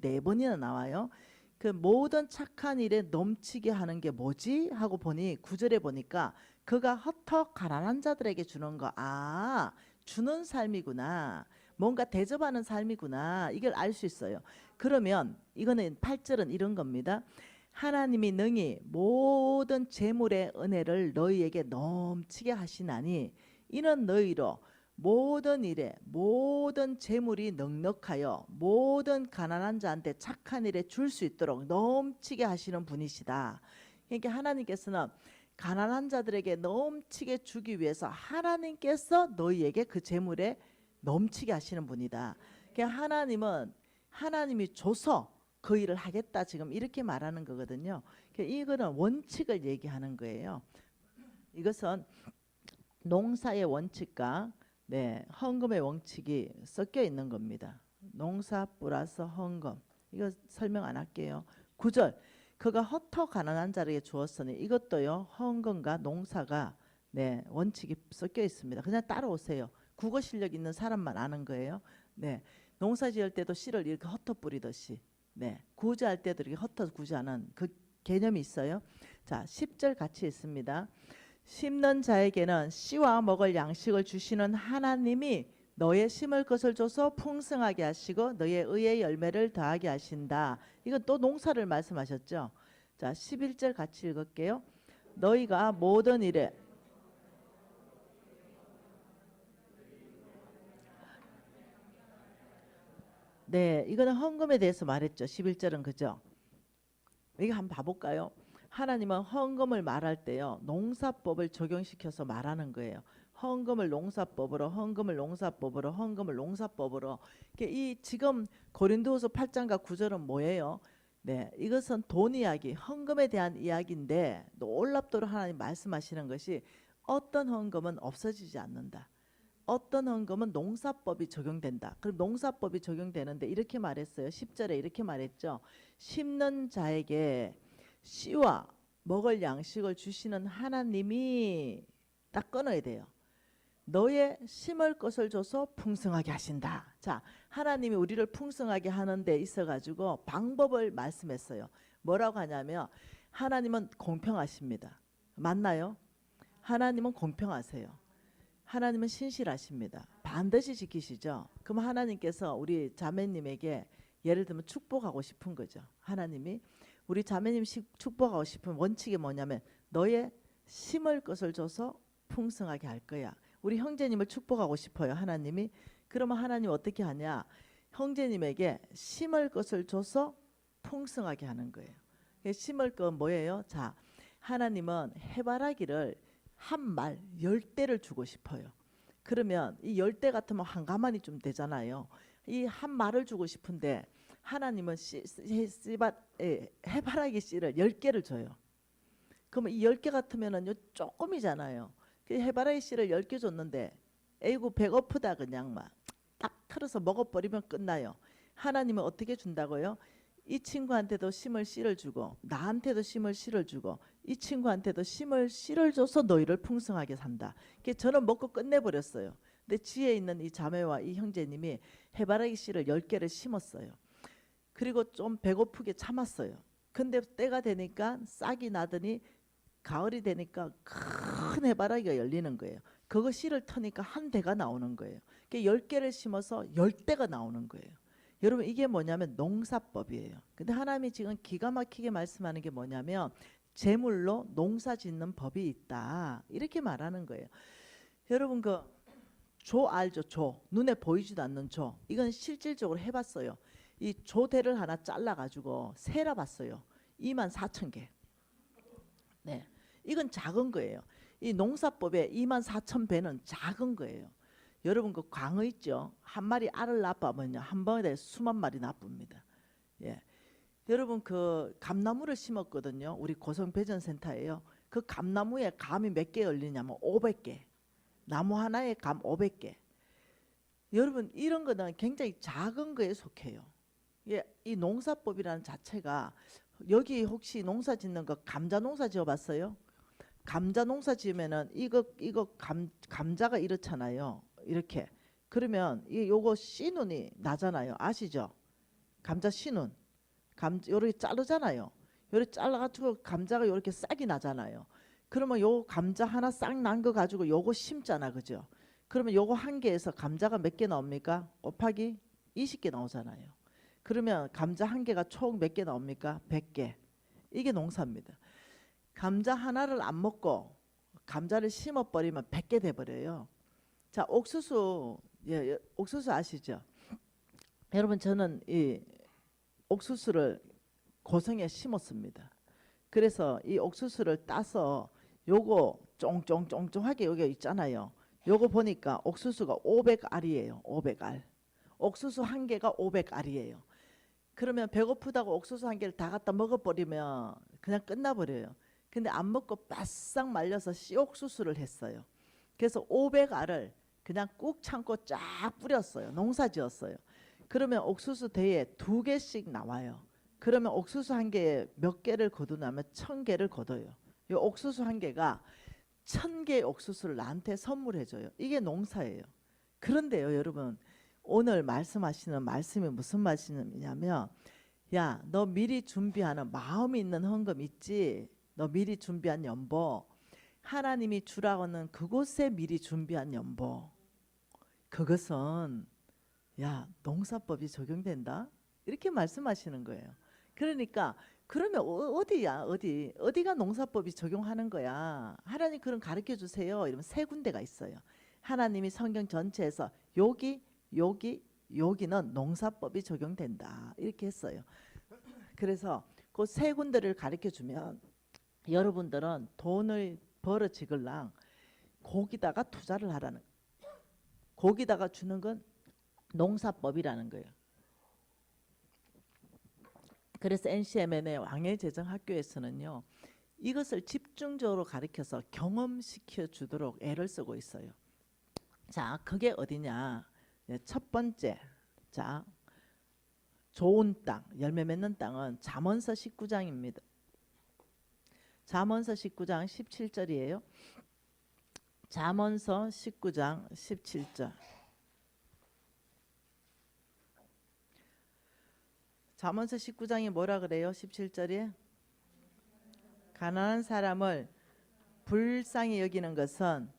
A: 네 번이나 나와요. 그 모든 착한 일에 넘치게 하는 게 뭐지? 하고 보니 9절에 보니까 그가 헛헛 가난한 자들에게 주는 거. 아 주는 삶이구나. 뭔가 대접하는 삶이구나. 이걸 알 수 있어요. 그러면 이거는 8절은 이런 겁니다. 하나님이 능히 모든 재물의 은혜를 너희에게 넘치게 하시나니 이는 너희로 모든 일에 모든 재물이 넉넉하여 모든 가난한 자한테 착한 일에 줄 수 있도록 넘치게 하시는 분이시다. 그러니까 하나님께서는 가난한 자들에게 넘치게 주기 위해서 하나님께서 너희에게 그 재물에 넘치게 하시는 분이다. 그러니까 하나님이 줘서 그 일을 하겠다 지금 이렇게 말하는 거거든요. 그러니까 이거는 원칙을 얘기하는 거예요. 이것은 농사의 원칙과 헌금의 원칙이 섞여 있는 겁니다. 농사 플러스 헌금. 이거 설명 안 할게요. 9절 그가 헛헛 가난한 자에게 주었으니 이것도요 헌금과 농사가 원칙이 섞여 있습니다. 그냥 따라오세요. 국어 실력 있는 사람만 아는 거예요. 농사 지을 때도 씨를 이렇게 헛헛 뿌리듯이 구제할 때도 이렇게 헛헛 구제하는 그 개념이 있어요. 자 10절 같이 있습니다. 심는 자에게는 씨와 먹을 양식을 주시는 하나님이 너의 심을 것을 줘서 풍성하게 하시고 너의 의의 열매를 더하게 하신다. 이건 또 농사를 말씀하셨죠. 자 11절 같이 읽을게요. 너희가 모든 일에 이거는 헌금에 대해서 말했죠. 11절은 그죠. 이거 한번 봐볼까요? 하나님은 헌금을 말할 때요 농사법을 적용시켜서 말하는 거예요. 헌금을 농사법으로 이 지금 고린도후서 8장과 9절은 뭐예요? 이것은 돈 이야기, 헌금에 대한 이야기인데 놀랍도록 하나님 말씀하시는 것이 어떤 헌금은 없어지지 않는다. 어떤 헌금은 농사법이 적용된다. 그럼 농사법이 적용되는데 이렇게 말했어요. 10절에 이렇게 말했죠. 심는 자에게 씨와 먹을 양식을 주시는 하나님이 딱 끊어야 돼요. 너의 심을 것을 줘서 풍성하게 하신다. 자, 하나님이 우리를 풍성하게 하는 데 있어가지고 방법을 말씀했어요. 뭐라고 하냐면 하나님은 공평하십니다. 맞나요? 하나님은 공평하세요. 하나님은 신실하십니다. 반드시 지키시죠. 그럼 하나님께서 우리 자매님에게 예를 들면 축복하고 싶은 거죠. 하나님이 우리 자매님 축복하고 싶은 원칙이 뭐냐면 너의 심을 것을 줘서 풍성하게 할 거야. 우리 형제님을 축복하고 싶어요. 하나님이. 그러면 하나님 어떻게 하냐. 형제님에게 심을 것을 줘서 풍성하게 하는 거예요. 심을 건 뭐예요? 자, 하나님은 해바라기를 한 말 10대를 주고 싶어요. 그러면 이 10대 같으면 한 가마니 좀 되잖아요. 이 한 말을 주고 싶은데 하나님은 해바라기 씨를 10개를 줘요. 그러면 이 10개 같으면은 요 조금이잖아요. 그 해바라기 씨를 10개 줬는데 에이구 배고프다 그냥 막 딱 털어서 먹어버리면 끝나요. 하나님은 어떻게 준다고요? 이 친구한테도 심을 씨를 주고 나한테도 심을 씨를 주고 이 친구한테도 심을 씨를 줘서 너희를 풍성하게 산다. 그게 저는 먹고 끝내버렸어요. 근데 지혜 있는 이 자매와 이 형제님이 해바라기 씨를 10개를 심었어요. 그리고 좀 배고프게 참았어요. 근데 때가 되니까 싹이 나더니 가을이 되니까 큰 해바라기가 열리는 거예요. 그거 씨를 터니까 한 대가 나오는 거예요. 10개를 심어서 10대가 나오는 거예요. 여러분 이게 뭐냐면 농사법이에요. 근데 하나님이 지금 기가 막히게 말씀하는 게 뭐냐면 재물로 농사 짓는 법이 있다. 이렇게 말하는 거예요. 여러분 그 조 알죠? 조. 눈에 보이지도 않는 조. 이건 실질적으로 해봤어요. 이 조대를 하나 잘라가지고 세라봤어요. 24,000개. 네. 이건 작은 거예요. 이 농사법에 24,000배는 작은 거예요. 여러분 그 광어 있죠? 한 마리 알을 낳으면요 한 번에 수만 마리 낳습니다. 예. 여러분 그 감나무를 심었거든요. 우리 고성배전센터에요. 그 감나무에 감이 몇 개 열리냐면 500개. 나무 하나에 감 500개. 여러분 이런 거는 굉장히 작은 거에 속해요. 예, 이 농사법이라는 자체가 여기 혹시 농사 짓는 거 감자 농사 지어봤어요? 감자 농사 지으면은 이거 감자가 이렇잖아요. 이렇게 그러면 이 요거 씨눈이 나잖아요. 아시죠? 감자 씨눈 요렇게 자르잖아요. 요렇게 잘라가지고 감자가 요렇게 싹이 나잖아요. 그러면 요 감자 하나 싹 난 거 가지고 요거 심잖아, 그죠? 그러면 요거 한 개에서 감자가 몇 개 나옵니까? 곱하기 20개 나오잖아요. 그러면 감자 한 개가 총 몇 개 나옵니까? 100개. 이게 농사입니다. 감자 하나를 안 먹고 감자를 심어버리면 100개 돼버려요. 자, 옥수수, 예, 옥수수 아시죠? 여러분 저는 이 옥수수를 고성에 심었습니다. 그래서 이 옥수수를 따서 요거 쫑쫑쫑쫑하게 여기 있잖아요. 요거 보니까 옥수수가 500알이에요. 500알. 옥수수 한 개가 500알이에요. 그러면 배고프다고 옥수수 한 개를 다 갖다 먹어버리면 그냥 끝나버려요. 근데 안 먹고 바싹 말려서 씨옥수수를 했어요. 그래서 500알을 그냥 꾹 참고 쫙 뿌렸어요. 농사 지었어요. 그러면 옥수수 대에 2개씩 나와요. 그러면 옥수수 한 개에 몇 개를 거두냐면 1000개를 거둬요. 이 옥수수 한 개가 1000개의 옥수수를 나한테 선물해줘요. 이게 농사예요. 그런데요 여러분 오늘 말씀하시는 말씀이 무슨 말씀이냐면 야, 너 미리 준비하는 마음이 있는 헌금 있지? 너 미리 준비한 연보 하나님이 주라고는 그곳에 미리 준비한 연보 그것은 야 농사법이 적용된다? 이렇게 말씀하시는 거예요. 그러니까 그러면 어디야 어디가 농사법이 적용하는 거야 하나님 그럼 가르쳐 주세요 이러면 3군데가 있어요. 하나님이 성경 전체에서 여기는 농사법이 적용된다 이렇게 했어요. 그래서 그 3군데를 가르쳐 주면 여러분들은 돈을 벌어 지글랑 거기다가 투자를 하라는 거기다가 주는 건 농사법이라는 거예요. 그래서 NCMN의 왕의 재정학교에서는요 이것을 집중적으로 가르쳐서 경험시켜 주도록 애를 쓰고 있어요. 자 그게 어디냐 첫 번째 자 좋은 땅 열매 맺는 땅은 잠언서 19장입니다. 잠언서 19장 17절이에요. 잠언서 19장 17절 잠언서 19장이 뭐라 그래요? 17절에 가난한 사람을 불쌍히 여기는 것은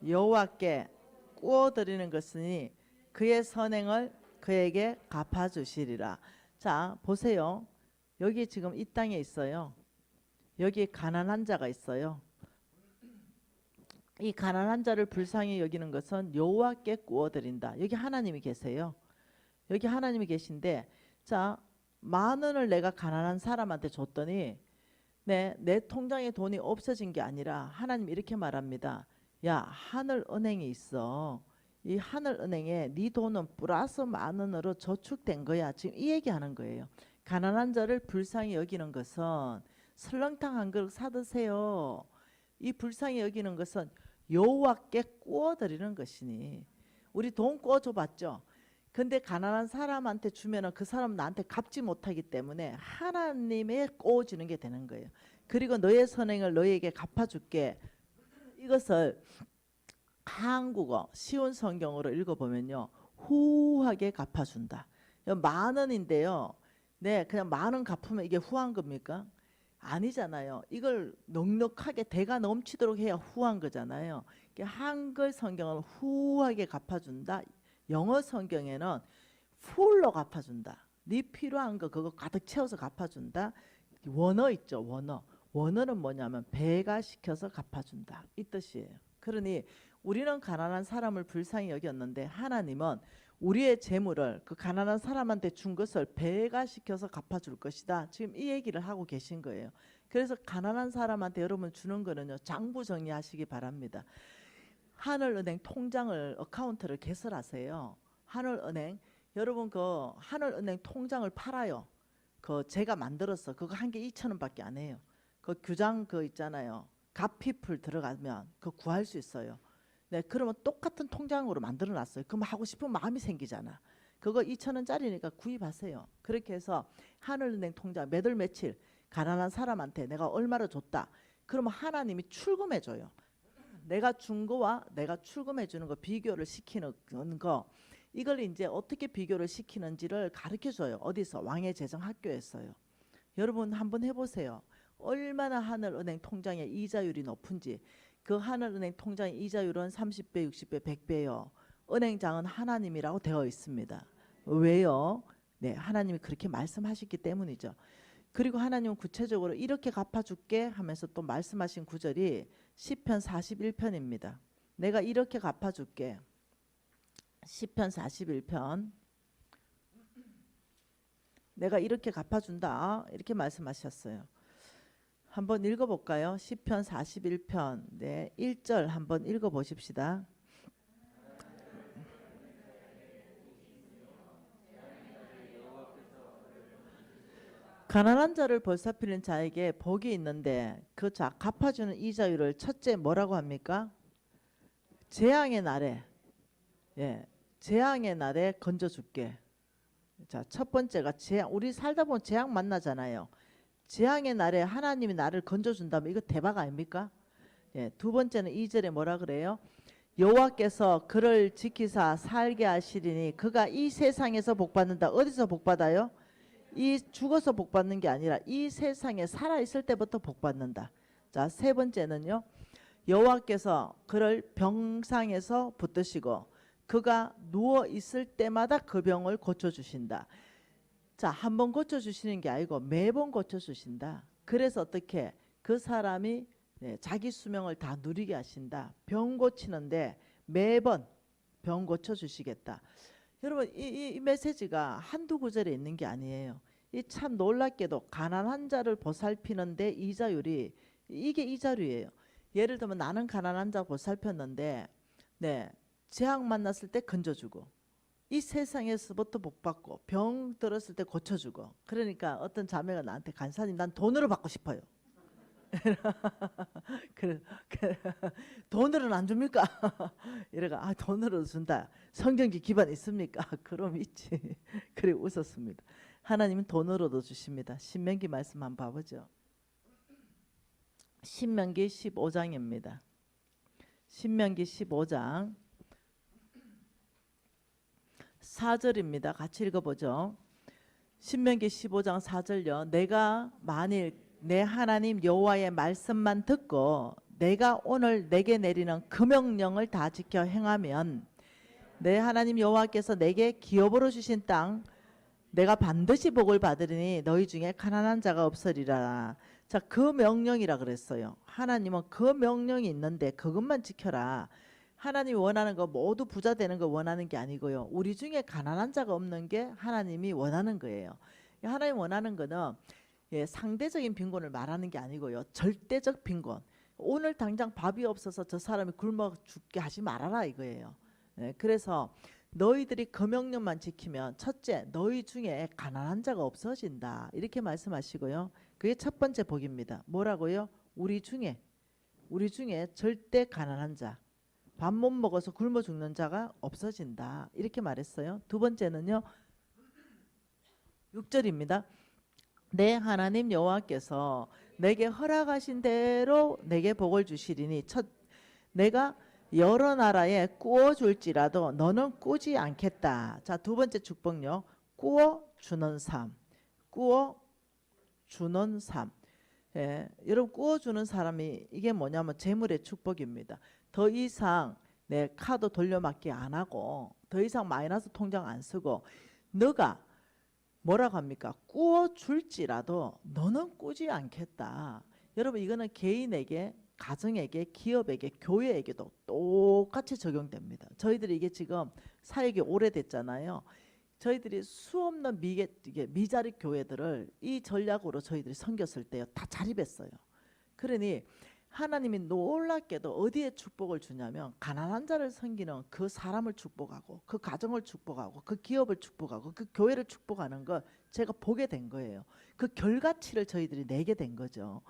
A: 여호와께 꾸어드리는 것이니 그의 선행을 그에게 갚아주시리라. 자 보세요. 여기 지금 이 땅에 있어요. 여기 가난한 자가 있어요. 이 가난한 자를 불쌍히 여기는 것은 여호와께 꾸어드린다. 여기 하나님이 계세요. 여기 하나님이 계신데 자 10,000원을 내가 가난한 사람한테 줬더니 내 통장에 돈이 없어진 게 아니라 하나님 이렇게 말합니다. 야 하늘은행이 있어. 이 하늘은행에 네 돈은 플러스 10,000원으로 저축된 거야. 지금 이 얘기하는 거예요. 가난한 자를 불쌍히 여기는 것은 설렁탕 한 그릇 사드세요. 이 불쌍히 여기는 것은 여호와께 구워드리는 것이니. 우리 돈 구워줘 봤죠? 근데 가난한 사람한테 주면은 그 사람 나한테 갚지 못하기 때문에 하나님의 구워주는 게 되는 거예요. 그리고 너의 선행을 너에게 갚아줄게. 이것을 한국어 쉬운 성경으로 읽어보면요, 후하게 갚아준다. 10,000원인데요, 네, 그냥 10,000원 갚으면 이게 후한 겁니까? 아니잖아요. 이걸 넉넉하게 대가 넘치도록 해야 후한 거잖아요. 한글 성경은 후하게 갚아준다. 영어 성경에는 풀로 갚아준다. 네 필요한 거 그거 가득 채워서 갚아준다. 원어 있죠, 원어. 원어는 뭐냐면 배가 시켜서 갚아준다, 이 뜻이에요. 그러니 우리는 가난한 사람을 불쌍히 여겼는데 하나님은 우리의 재물을 그 가난한 사람한테 준 것을 배가 시켜서 갚아줄 것이다. 지금 이 얘기를 하고 계신 거예요. 그래서 가난한 사람한테 여러분 주는 거는요, 장부 정리하시기 바랍니다. 하늘은행 통장을 어카운트를 개설하세요. 하늘은행, 여러분 그 하늘은행 통장을 팔아요. 그 제가 만들었어. 그거 한 개 2,000원밖에 안 해요. 그 규장 그 있잖아요. 갓피플 들어가면 그 구할 수 있어요. 네, 그러면 똑같은 통장으로 만들어 놨어요. 그럼 하고 싶은 마음이 생기잖아. 그거 2,000원짜리니까 구입하세요. 그렇게 해서 하늘은행 통장 매달 며칠 가난한 사람한테 내가 얼마를 줬다. 그러면 하나님이 출금해 줘요. 내가 준 거와 내가 출금해 주는 거 비교를 시키는 거, 이걸 이제 어떻게 비교를 시키는지를 가르쳐 줘요. 어디서? 왕의 재정 학교에서요. 여러분 한번 해보세요. 얼마나 하늘은행 통장의 이자율이 높은지. 그 하늘은행 통장의 이자율은 30배, 60배, 100배요. 은행장은 하나님이라고 되어 있습니다. 왜요? 네, 하나님이 그렇게 말씀하셨기 때문이죠. 그리고 하나님은 구체적으로 이렇게 갚아줄게 하면서 또 말씀하신 구절이 시편 41편입니다. 내가 이렇게 갚아줄게. 시편 41편. 내가 이렇게 갚아준다. 이렇게 말씀하셨어요. 한번 읽어볼까요? 시편 41편 네, 1절 한번 읽어보십시다. 가난한 자를 벌살피는 자에게 복이 있는데 그 자 갚아주는 이자율을 첫째 뭐라고 합니까? 재앙의 날에, 예, 재앙의 날에 건져줄게. 자, 첫 번째가 재앙. 우리 살다 보면 재앙 만나잖아요. 재앙의 날에 하나님이 나를 건져준다면 이거 대박 아닙니까? 예, 두 번째는 2절에 뭐라 그래요? 여호와께서 그를 지키사 살게 하시리니 그가 이 세상에서 복받는다. 어디서 복받아요? 이 죽어서 복받는 게 아니라 이 세상에 살아있을 때부터 복받는다. 자, 세 번째는요, 여호와께서 그를 병상에서 붙드시고 그가 누워 있을 때마다 그 병을 고쳐주신다. 자, 한 번 고쳐주시는 게 아니고 매번 고쳐주신다. 그래서 어떻게 그 사람이 자기 수명을 다 누리게 하신다. 병 고치는데 매번 병 고쳐주시겠다. 여러분 이 메시지가 한두 구절에 있는 게 아니에요. 이 참 놀랍게도 가난한 자를 보살피는데 이자율이 이게 이자율이에요. 예를 들면 나는 가난한 자 보살폈는데 네, 재앙 만났을 때 건져주고 이 세상에서부터 복받고 병 들었을 때 고쳐주고. 그러니까 어떤 자매가 나한테 간사님 난 돈으로 받고 싶어요. 그래, 돈으로는 안 줍니까? 이래가 아 돈으로 준다. 성경지 기반 있습니까? 그럼 있지. 그래 웃었습니다. 하나님은 돈으로도 주십니다. 신명기 말씀 한번 봐보죠. 신명기 15장입니다. 신명기 15장 4절입니다. 같이 읽어보죠. 신명기 15장 4절요. 내가 만일 내 하나님 여호와의 말씀만 듣고 내가 오늘 내게 내리는 그 명령을 다 지켜 행하면 내 하나님 여호와께서 내게 기업으로 주신 땅 내가 반드시 복을 받으리니 너희 중에 가난한 자가 없으리라. 자, 그 명령이라 그랬어요. 하나님은 그 명령이 있는데 그것만 지켜라. 하나님이 원하는 거 모두 부자 되는 거 원하는 게 아니고요. 우리 중에 가난한 자가 없는 게 하나님이 원하는 거예요. 하나님 원하는 거는 상대적인 빈곤을 말하는 게 아니고요. 절대적 빈곤. 오늘 당장 밥이 없어서 저 사람이 굶어 죽게 하지 말아라 이거예요. 그래서 너희들이 그 명령만 지키면 첫째 너희 중에 가난한 자가 없어진다 이렇게 말씀하시고요. 그게 첫 번째 복입니다. 뭐라고요? 우리 중에 절대 가난한 자, 밥 못 먹어서 굶어 죽는 자가 없어진다. 이렇게 말했어요. 두 번째는요. 6절입니다. 내 하나님 여호와께서 내게 허락하신 대로 내게 복을 주시리니 내가 여러 나라에 꾸어 줄지라도 너는 꾸지 않겠다. 자, 두 번째 축복요. 꾸어 주는 삶. 꾸어 주는 삶. 예, 여러분 꾸어 주는 사람이 이게 뭐냐면 재물의 축복입니다. 더 이상 내 카드 돌려막기 안 하고 더 이상 마이너스 통장 안 쓰고 너가 뭐라고 합니까? 꾸어 줄지라도 너는 꾸지 않겠다. 여러분 이거는 개인에게, 가정에게, 기업에게, 교회에게도 똑같이 적용됩니다. 저희들이 이게 지금 사역이 오래됐잖아요. 저희들이 수없는 미자립 교회들을 이 전략으로 저희들이 섬겼을 때요 다 자립했어요. 그러니 하나님이 놀랍게도 어디에 축복을 주냐면 가난한 자를 섬기는 그 사람을 축복하고 그 가정을 축복하고 그 기업을 축복하고 그 교회를 축복하는 걸 제가 보게 된 거예요. 그 결과치를 저희들이 내게 된 거죠.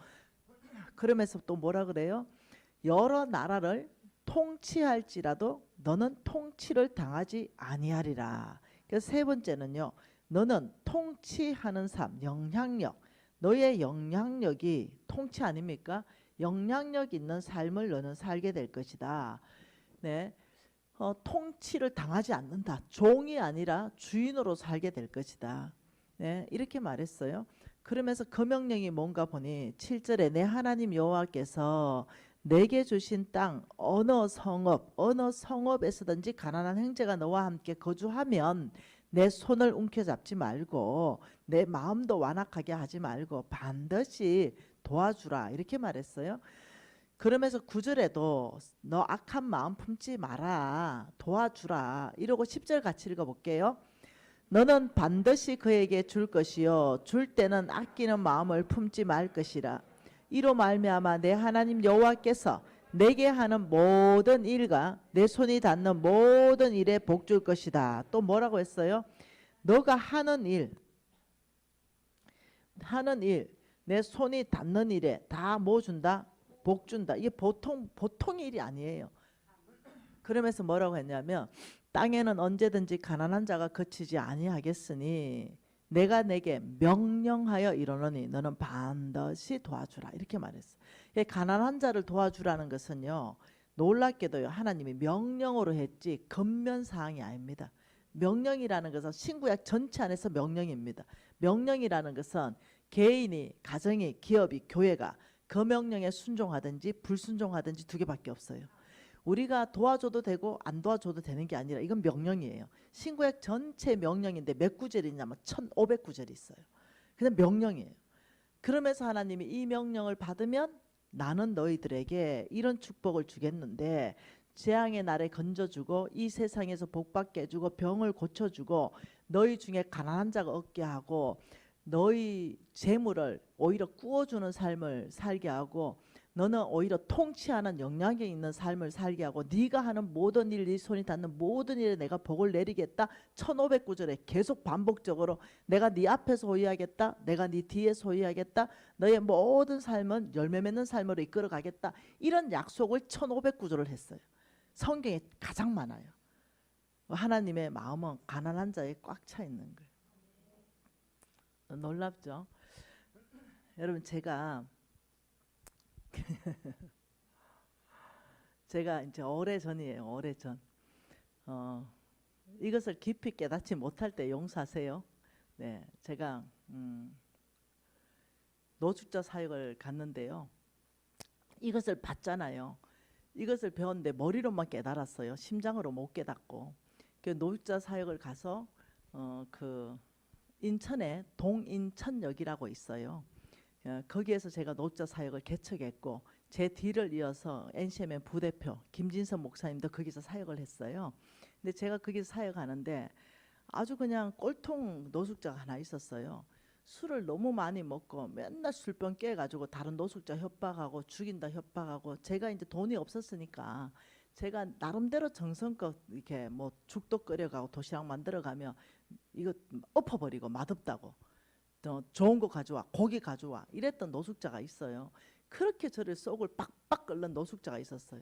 A: 그러면서 또 뭐라 그래요? 여러 나라를 통치할지라도 너는 통치를 당하지 아니하리라. 그래서 세 번째는요. 너는 통치하는 삶, 영향력. 너의 영향력이 통치 아닙니까? 영향력 있는 삶을 너는 살게 될 것이다. 네, 통치를 당하지 않는다. 종이 아니라 주인으로 살게 될 것이다. 네, 이렇게 말했어요. 그러면서 그 명령이 뭔가 보니 7절에 내 하나님 여호와께서 내게 주신 땅 어느 성읍에서든지 가난한 형제가 너와 함께 거주하면 내 손을 움켜잡지 말고 내 마음도 완악하게 하지 말고 반드시 도와주라 이렇게 말했어요. 그러면서 9절에도 너 악한 마음 품지 마라 도와주라 이러고 10절 같이 읽어볼게요. 너는 반드시 그에게 줄 것이요 줄 때는 아끼는 마음을 품지 말 것이라. 이로 말미암아 내 하나님 여호와께서 내게 하는 모든 일과 내 손이 닿는 모든 일에 복 줄 것이다. 또 뭐라고 했어요? 너가 하는 일 내 손이 닿는 일에 다 뭐 준다? 복 준다. 이게 보통 일이 아니에요. 그러면서 뭐라고 했냐면 땅에는 언제든지 가난한 자가 거치지 아니하겠으니 내가 내게 명령하여 이르노니 너는 반드시 도와주라 이렇게 말했어. 가난한 자를 도와주라는 것은요 놀랍게도요 하나님이 명령으로 했지 권면사항이 아닙니다. 명령이라는 것은 신구약 전체 안에서 명령입니다. 명령이라는 것은 개인이, 가정이, 기업이, 교회가 그 명령에 순종하든지 불순종하든지 두 개밖에 없어요. 우리가 도와줘도 되고 안 도와줘도 되는 게 아니라 이건 명령이에요. 신구약 전체 명령인데 몇 구절이냐면 1500구절이 있어요. 그냥 명령이에요. 그러면서 하나님이 이 명령을 받으면 나는 너희들에게 이런 축복을 주겠는데 재앙의 날에 건져주고 이 세상에서 복받게 해주고 병을 고쳐주고 너희 중에 가난한 자가 없게 하고 너희 재물을 오히려 꾸어주는 삶을 살게 하고 너는 오히려 통치하는 영향력 있는 삶을 살게 하고 네가 하는 모든 일, 네 손이 닿는 모든 일에 내가 복을 내리겠다. 1500구절에 계속 반복적으로 내가 네 앞에서 호위하겠다. 내가 네 뒤에서 호위하겠다. 너의 모든 삶은 열매 맺는 삶으로 이끌어 가겠다. 이런 약속을 1500구절을 했어요. 성경에 가장 많아요. 하나님의 마음은 가난한 자에 꽉 차 있는 거예요. 놀랍죠? 여러분 제가 이제 오래전이에요. 오래전. 이것을 깊이 깨닫지 못할 때 용서하세요. 네, 제가 노숙자 사역을 갔는데요. 이것을 봤잖아요. 이것을 배웠는데 머리로만 깨달았어요. 심장으로 못 깨닫고. 그 노숙자 사역을 가서 그 인천에 동인천역이라고 있어요. 거기에서 제가 노숙자 사역을 개척했고 제 뒤를 이어서 NCM의 부대표 김진선 목사님도 거기서 사역을 했어요. 근데 제가 거기서 사역하는데 아주 그냥 꼴통 노숙자가 하나 있었어요. 술을 너무 많이 먹고 맨날 술병 깨가지고 다른 노숙자 협박하고 죽인다 협박하고 제가 이제 돈이 없었으니까 제가 나름대로 정성껏 이렇게 뭐 죽도 끓여가고 도시락 만들어가며 이거 엎어버리고 맛없다고 좋은 거 가져와, 고기 가져와 이랬던 노숙자가 있어요. 그렇게 저를 속을 빡빡 끓는 노숙자가 있었어요.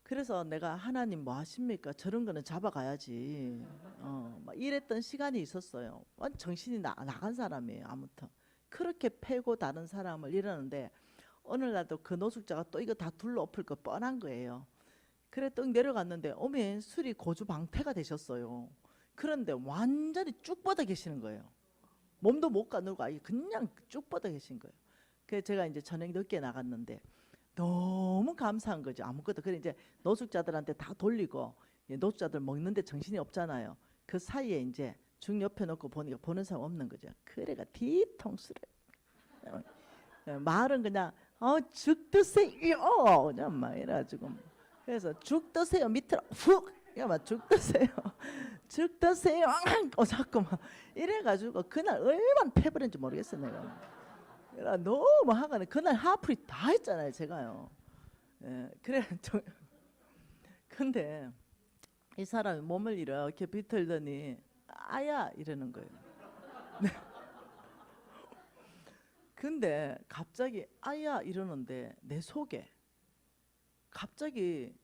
A: 그래서 내가 하나님 뭐 하십니까? 저런 거는 잡아가야지. 막 이랬던 시간이 있었어요. 완 정신이 나간 사람이에요. 아무튼 그렇게 패고 다른 사람을 이러는데 어느 날도 그 노숙자가 또 이거 다 둘러엎을 거 뻔한 거예요. 그래 또 내려갔는데 어메 술이 고주방패가 되셨어요. 그런데 완전히 쭉 뻗어 계시는 거예요. 몸도 못 가누고 아예 그냥 쭉 뻗어 계신 거예요. 그래서 제가 이제 저녁 늦게 나갔는데 너무 감사한 거죠. 아무것도. 그래 이제 노숙자들한테 다 돌리고 노숙자들 먹는데 정신이 없잖아요. 그 사이에 이제 죽 옆에 놓고 보니까 보는 사람 없는 거죠. 그래가 뒤통수를 말은 그냥 죽 드세요 그냥 막 이래가지고 그래서 죽 드세요 밑으로 훅 막 죽 드세요 죽 드세요 자꾸 막 이래가지고 그날 얼마나 패버린지 모르겠어 내가. 그래 너무 화가 나. 그날 하프리 다 했잖아요 제가요. 예, 그래 근데 이 사람이 몸을 이렇게 비틀더니 아야 이러는 거예요. 근데 갑자기 아야 이러는데 내 속에 갑자기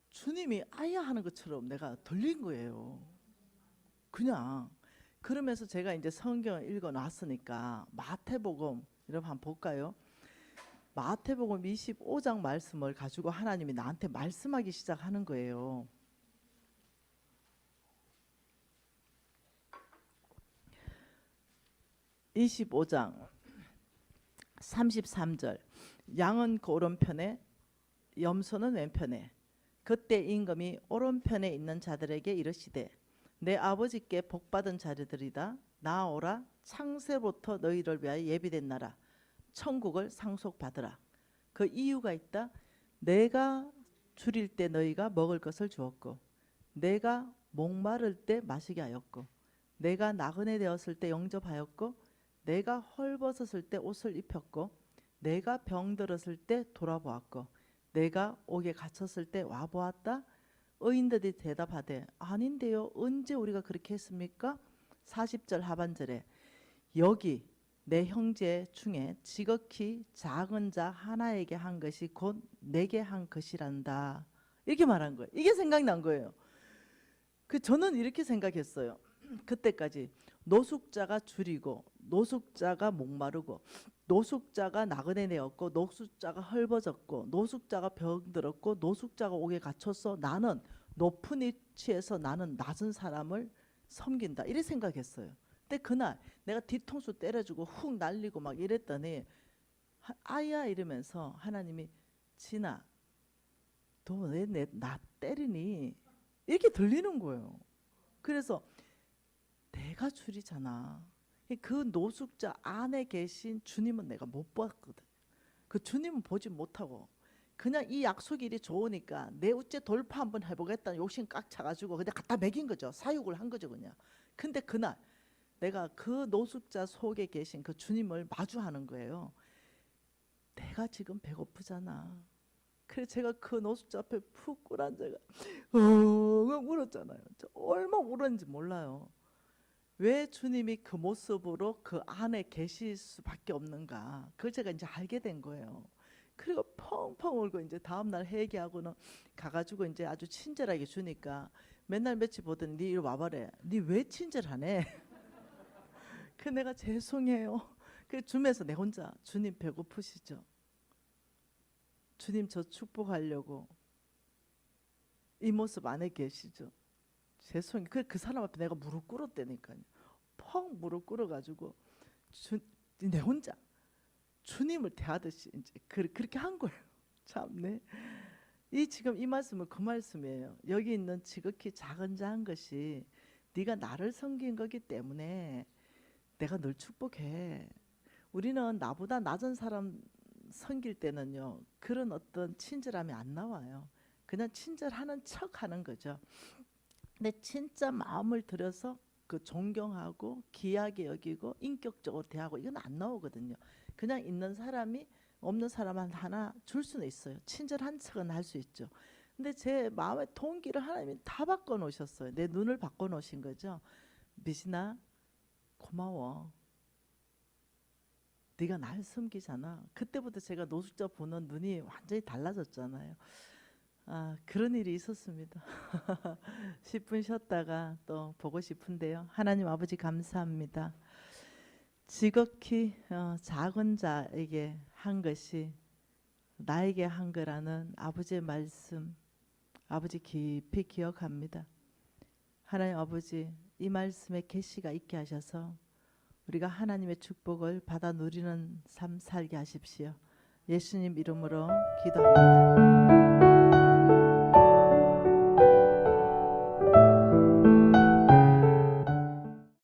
A: 주님이 아야 하는 것처럼 내가 들린 거예요. 그냥 그러면서 제가 이제 성경을 읽어 놨으니까 마태복음 여러분 한번 볼까요? 마태복음 25장 말씀을 가지고 하나님이 나한테 말씀하기 시작하는 거예요. 25장 33절 양은 그 오른편에 염소는 왼편에 그때 임금이 오른편에 있는 자들에게 이르시되 내 아버지께 복받은 자들이다 나오라 창세부터 너희를 위하여 예비된 나라 천국을 상속받으라. 그 이유가 있다. 내가 줄일 때 너희가 먹을 것을 주었고 내가 목마를 때 마시게 하였고 내가 나그네 되었을 때 영접하였고 내가 헐벗었을 때 옷을 입혔고 내가 병들었을 때 돌아보았고 내가 옥에 갇혔을 때 와보았다. 의인들이 대답하되 아닌데요 언제 우리가 그렇게 했습니까? 40절 하반절에 여기 내 형제 중에 지극히 작은 자 하나에게 한 것이 곧 내게 한 것이란다 이렇게 말한 거예요. 이게 생각난 거예요. 저는 이렇게 생각했어요. 그때까지 노숙자가 줄이고 노숙자가 목마르고 노숙자가 나그네 되었고 노숙자가 헐벗었고 노숙자가 병들었고 노숙자가 옥에 갇혔어. 나는 높은 위치에서 나는 낮은 사람을 섬긴다 이렇게 생각했어요. 근데 그날 내가 뒤통수 때려주고 훅 날리고 막 이랬더니 아야 이러면서 하나님이 진아 너 왜 나 때리니 이렇게 들리는 거예요. 그래서 내가 줄이잖아. 그 노숙자 안에 계신 주님은 내가 못 봤거든. 그 주님은 보지 못하고 그냥 이 약속이 이리 좋으니까 내 우째 돌파 한번 해보겠다는 욕심 꽉 차가지고 그냥 갖다 먹인 거죠. 사육을 한 거죠 그냥. 근데 그날 내가 그 노숙자 속에 계신 그 주님을 마주하는 거예요. 내가 지금 배고프잖아. 그래서 제가 그 노숙자 앞에 푹 꿇어앉아가 울었잖아요. 저 얼마나 울었는지 몰라요. 왜 주님이 그 모습으로 그 안에 계실 수밖에 없는가. 그걸 제가 이제 알게 된 거예요. 그리고 펑펑 울고 이제 다음날 회개하고는 가가지고 이제 아주 친절하게 주니까 맨날 며칠 보더니 니 이리 와봐래. 니 왜 친절하네? 그 내가 죄송해요. 그 줌에서 내 혼자 주님 배고프시죠? 주님 저 축복하려고 이 모습 안에 계시죠? 죄송해요. 그 사람 앞에 내가 무릎 꿇었다니까요. 펑 무릎 꿇어가지고 내 혼자 주님을 대하듯이 이제 그렇게 한 거예요. 참네. 지금 이 말씀은 그 말씀이에요. 여기 있는 지극히 작은 자 한 것이 네가 나를 섬긴 거기 때문에 내가 널 축복해. 우리는 나보다 낮은 사람 섬길 때는요 그런 어떤 친절함이 안 나와요. 그냥 친절하는 척 하는 거죠. 근데 진짜 마음을 들여서 그 존경하고 귀하게 여기고 인격적으로 대하고 이건 안 나오거든요. 그냥 있는 사람이 없는 사람한테 하나 줄 수는 있어요. 친절한 척은 할 수 있죠. 근데 제 마음의 동기를 하나님이 다 바꿔 놓으셨어요. 내 눈을 바꿔 놓으신 거죠. 미신아 고마워. 네가 날 섬기잖아. 그때부터 제가 노숙자 보는 눈이 완전히 달라졌잖아요. 그런 일이 있었습니다. 10분 쉬었다가 또 보고 싶은데요. 하나님 아버지 감사합니다. 지극히 작은 자에게 한 것이 나에게 한 거라는 아버지의 말씀, 아버지 깊이 기억합니다. 하나님 아버지, 이 말씀에 계시가 있게 하셔서 우리가 하나님의 축복을 받아 누리는 삶 살게 하십시오. 예수님 이름으로 기도합니다.